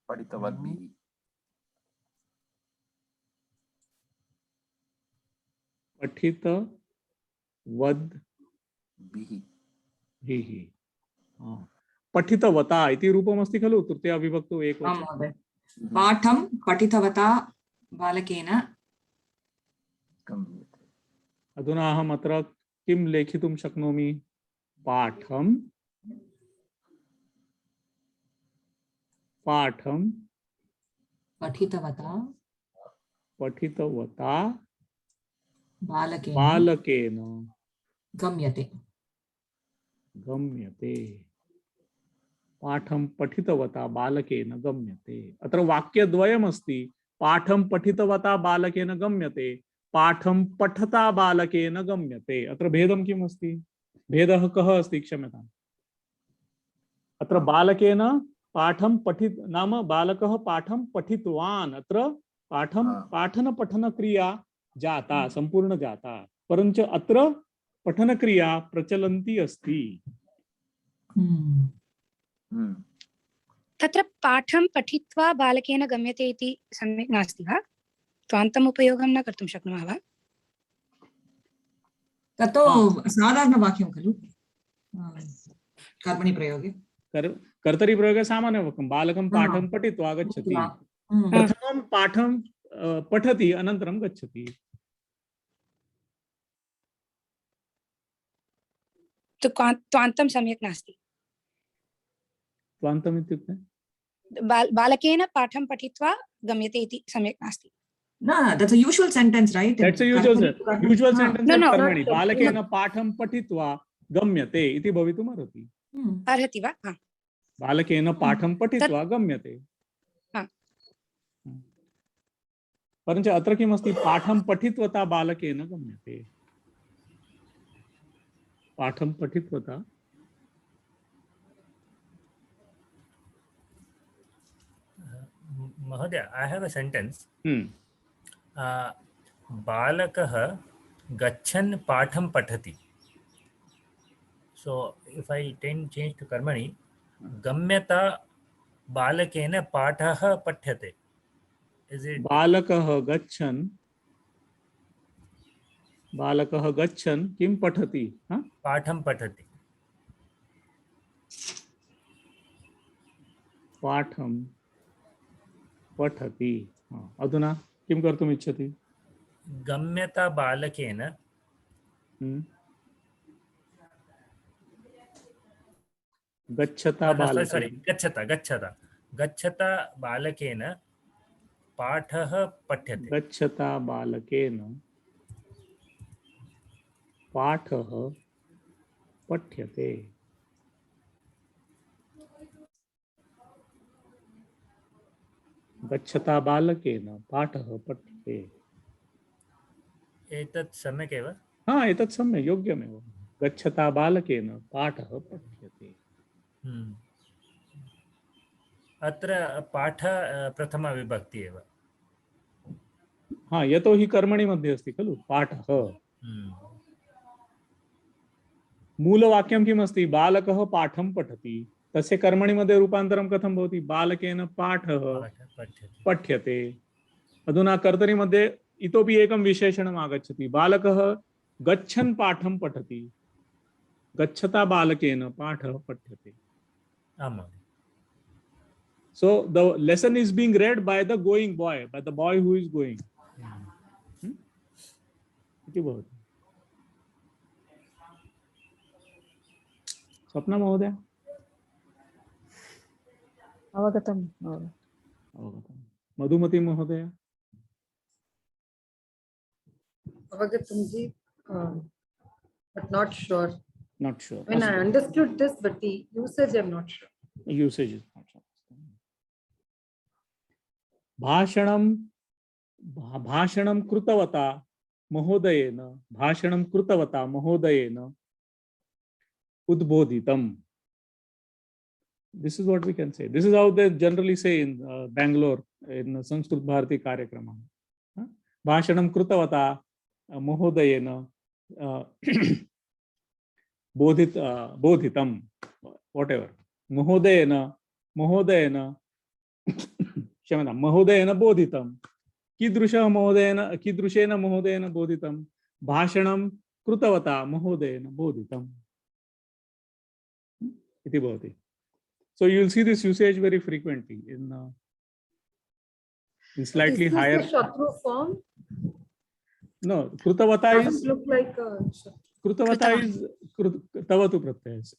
पठितवद्भिः, पठितवद्भिः। पठितवता इति रूपमस्ति खलु तृतीया विभक्तौ एकवचने। पाठं पठितवता बालकेन। अधुना अहम् अत्र किं लेखितुं शक्नोमि? पाठं पठितवता बालकेन गम्यते। पाठं पठितवता बालकेन गम्यते। अत्र वाक्यद्वयमस्ति। पाठं पठितवता बालकेन गम्यते, पाठं पठता बालकेन गम्यते। अत्र भेदं किम् अस्ति? भेदः कः अस्ति? क्षम्यताम्। अत्र बालकेन पाठं नाम बालकः पाठं पठितवान्। अत्र पाठनपठनक्रिया जाता, संपूर्ण जाता, परञ्च अत्र पठनक्रिया प्रचलन्ती अस्ति। तत्र पाठं पठित्वा बालकेन गम्यते इति सम्यक् नास्ति वा? त्वान्तम् उपयोगं न कर्तुं शक्नुमः वा? तत्तु साधारणवाक्यं खलु। कर्मणि प्रयोगे कर्तरि प्रयोगे सामान्यवाक्यं बालकं पाठं पठित्वा गच्छति। प्रथमं पाठं पठति अनन्तरं गच्छति। तो त्वान्तं सम्यक् नास्ति। त्वान्तम् इत्युक्ते बालकेन पाठं पठित्वा गम्यते इति सम्यक् नास्ति। No, that's a usual sentence, right? That's a usual sentence. No, no. कर्मणि बालकेन पाठं पठित्वा गम्यते इति भवितुम् अर्हति। अर्हति वा? बालकेन पाठं पठित्वा गम्यते। परञ्च अत्र किमस्ति पाठं पठित्वता बालकेन गम्यते। पाठं पठित्वता Mahodaya, I have a sentence. बालकः गच्छन् पाठं पठति. So if I change to कर्मणि, गम्यता बालकेन पाठः पठ्यते. Is it बालकः गच्छन् किं पठति? पाठं पठति. पाठं पठति। अधुना किं कर्तुम् इच्छति? गम्यता बालकेन गच्छता बालकेन पाठः पठ्यते. गच्छता बालकेन पाठः पठ्यते। गच्छता बालकेन पाठः पठ्यते। एतत् सम्यक् एव. हाँ, एतत् सम्यक् योग्यमेव। गच्छता बालकेन पाठः पठ्यते। अत्र पाठ प्रथमा विभक्ति एव. हाँ, यतोहि कर्मणि मध्ये अस्ति खलु पाठः। मूलवाक्यं किम् अस्ति? बालकः पाठं पठति। तस्य कर्मणि मध्ये रूपान्तरं कथं भवति? बालकेन पाठः पठ्यते। अधुना कर्तरि मध्ये इतोपि एकं विशेषणम् आगच्छति। बालकः गच्छन् पाठं पठति। गच्छता बालकेन पाठः पठ्यते। So the lesson is being read by the going boy, by the boy who is going. इति भवति। स्वप्ना महोदय अवगतं। मधुमती महोदय Avagatam ji, but not sure. not sure. I mean, I understood this, but the usage I'm not sure. Usage is not sure. भाषणं कृतवता महोदयेन उद्बोधितम्. This is what we can say. This is how they generally say in Bangalore in Sanskrit Bharati Karyakrama. भाषणं कृतवता महोदयेन बोधितं, whatever. महोदयेन बोधितं. कीदृशेन महोदयेन बोधितं? भाषणं कृतवता महोदयेन बोधितम् इति भवति. So you will see this usage very frequently in slightly Is this higher. the Shatru form? No, krutavata Doesn't is look like a krutavata is tavatu pratyaya.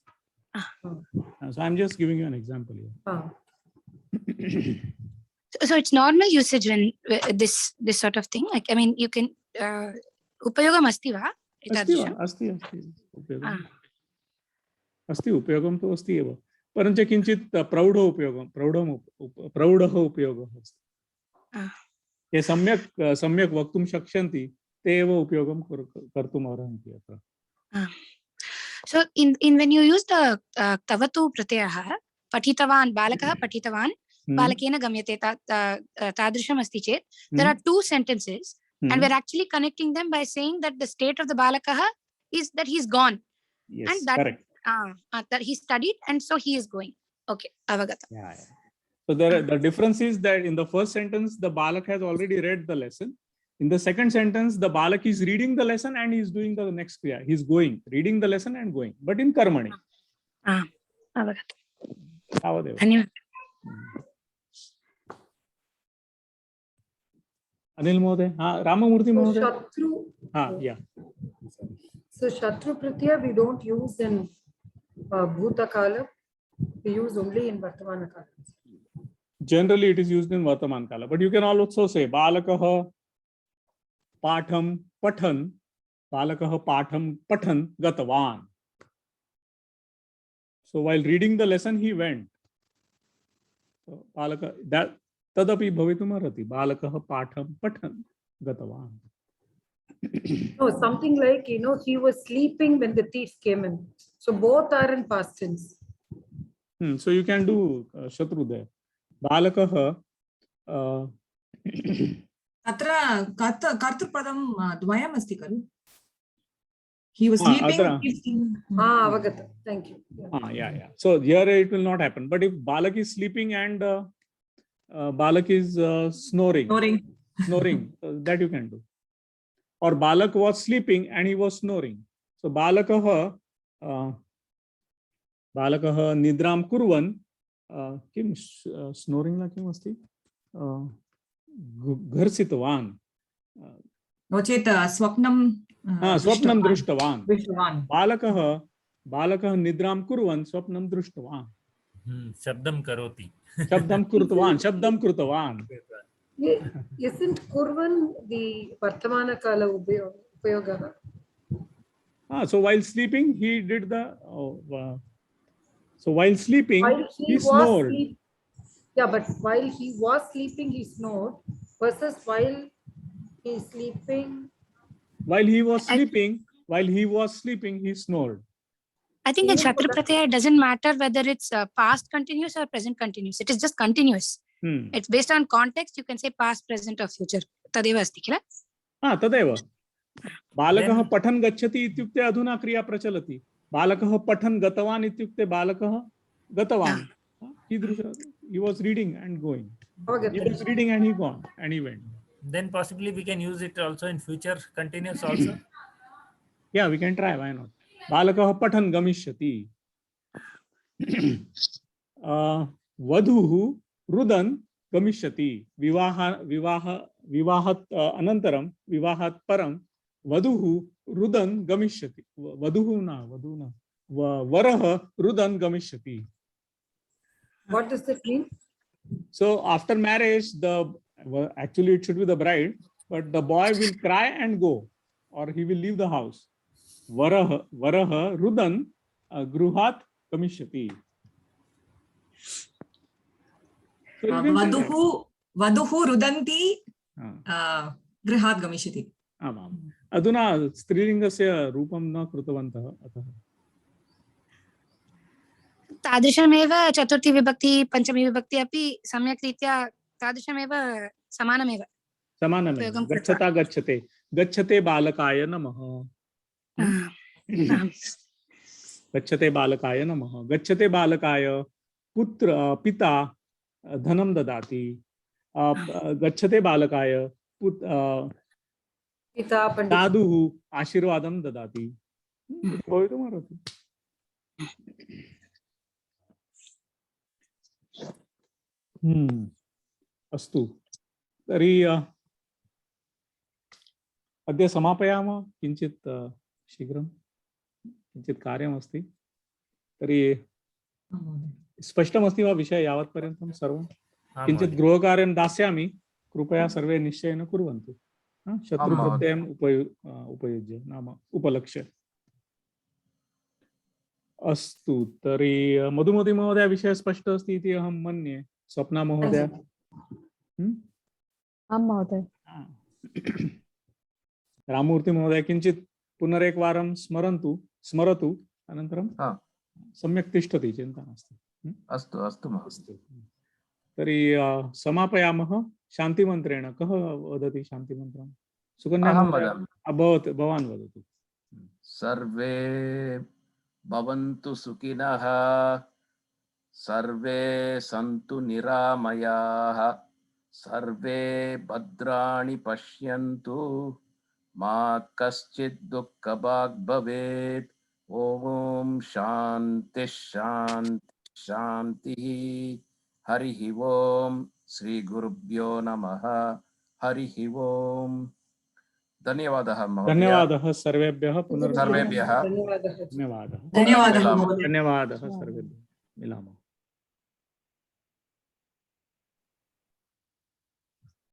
So I'm just giving you an example here. So it's normal usage when this sort of thing. Like, I mean, you can upayogam asti va? अस्ति उपयोगं तु अस्ति एव, परञ्च किञ्चित् प्रौढः उपयोगः अस्ति. ये सम्यक् वक्तुं शक्ष्यन्ति ते एव उपयोगं कर्तुम् अर्हन्ति अत्र. So in when you use the tavatu pratyayah, patitavan balakah patitavan balakena gamyate tadrisham asti chet, there are two sentences and we're actually connecting them by saying that the state of the balakah is that he's gone. Yes, and that correct. That he studied and so he is going. Okay, avagata. Yeah. So the difference is that in the first sentence the balak has already read the lesson. In the second sentence the balak is reading the lesson and he is doing the next kriya. He is going, reading the lesson and going, but in karmani. अवगतम्। तावदेव। धन्यवादः। अनिल महोदय, हाँ, Ramamurthy So महोदय, Shatru. हाँ, या So Shatru Pratyaya we don't use in Bhuta Kala. We use only in Vartamana Kala. generally it is used in Vartaman Kala, but you can also say Balakah Patham Pathan, Balakah Patham Pathan Gatavan. So while reading the lesson, he went. So Balaka, that tadapi bhavitum arhati. Balakah Patham Pathan Gatavan. No, something like, he was sleeping when the thief came in. So both are in past tense. So you can do Shatru there. Balakah. अत्र कर्तृपदं द्वयम् अस्ति खलु. He was sleeping. Avagata. Thank you. Yeah. So here it will not happen. But if Balak is sleeping and Balak is snoring, that you can do. Or Balak was sleeping and he was snoring. So Balakah nidram kurvan kim snoring la kim asti gharsitvan. नो चेत् स्वप्नं दृष्टवान्. बालकः निद्रां कुर्वन् स्वप्नं दृष्टवान्. शब्दं करोति. शब्दं कृतवान्. Isn't kurvan the Vartamana Kala upayoga? So while sleeping, he did the. So while sleeping, he snored. Yeah, but while he was sleeping, he snored. Versus while he is sleeping. While he was sleeping, he snored. I think in Shatru Pratyaya it doesn't matter whether it's past continuous or present continuous. It is just continuous. It's based on context. You can say past, present, or future. Tadeva asti kila? तदेव. बालकः पठन् गच्छति इत्युक्ते अधुना क्रिया प्रचलति. बालकः पठन् गतवान् इत्युक्ते बालकः गतवान्. He was reading and going. He was reading and he gone and he went. Then possibly we can use it also in future continuous also. Yeah, we can try. Why not? Balakah pathan gamishyati. Vadhuhu rudan gamishyati. Vivahat anantaram vivahat param vadhuhu rudan gamishyati. Vadhu na varaha rudan gamishyati. What does that mean? So after marriage, actually it should be the bride, but the boy will cry and go, or he will leave the house. Varaha rudan gruhat gamishyati. वधुः रुदन्ति गृहात् गमिष्यति. आमाम्. अधुना स्त्रीलिङ्गस्य रूपं न कृतवन्तः अतः. तादृशमेव चतुर्थी विभक्ति पंचमी विभक्ति अपि सम्यक् रीत्या तादृशमेव समानमेव. गच्छता गच्छते. गच्छते बालकाय नमः. गच्छते बालकाय नमः. गच्छते बालकाय पिता धनं ददाति. गच्छते बालकाय साधुः आशीर्वादं ददाति. भवितुमर्हति. अस्तु. तर्हि अद्य समापयामः. किञ्चित् शीघ्रं किञ्चित् कार्यमस्ति. तर्हि स्पष्टमस्ति वा विषय यावत्पर्यन्तं सर्वं? किञ्चित् गृहकार्यं दास्यामि. कृपया सर्वे निश्चयेन कुर्वन्तु. शत्रुप्रत्ययम् उपयुज्य नाम उपलक्ष्य. अस्तु. तर्हि मधुमती महोदय विषय स्पष्ट अस्ति इति अहं मन्ये. स्वप्ना महोदय. आं महोदय. राममूर्ति महोदय किञ्चित् पुनरेकवारं स्मरतु अनन्तरं सम्यक् तिष्ठति. चिन्ता नास्ति. अस्तु. तर्हि समापयामः शान्तिमन्त्रेण. कः वदति शान्तिमन्त्रं? सुकन्या भवान् वदतु. सर्वे भवन्तु सुखिनः, सर्वे सन्तु निरामयाः, सर्वे भद्राणि पश्यन्तु, मा कश्चित् दुःखभाग् भवेत्. ओम शांति शांति शांति। हरि ओम। श्री गुरुभ्यो नमः। हरि ओम। धन्यवादः महोदय। धन्यवादः सर्वेभ्यः पुनर्मिलामः। सर्वेभ्यः धन्यवादः। धन्यवादः धन्यवादः मिलामः। महोदय। धन्यवादः सर्वेभ्यः। मिलामः।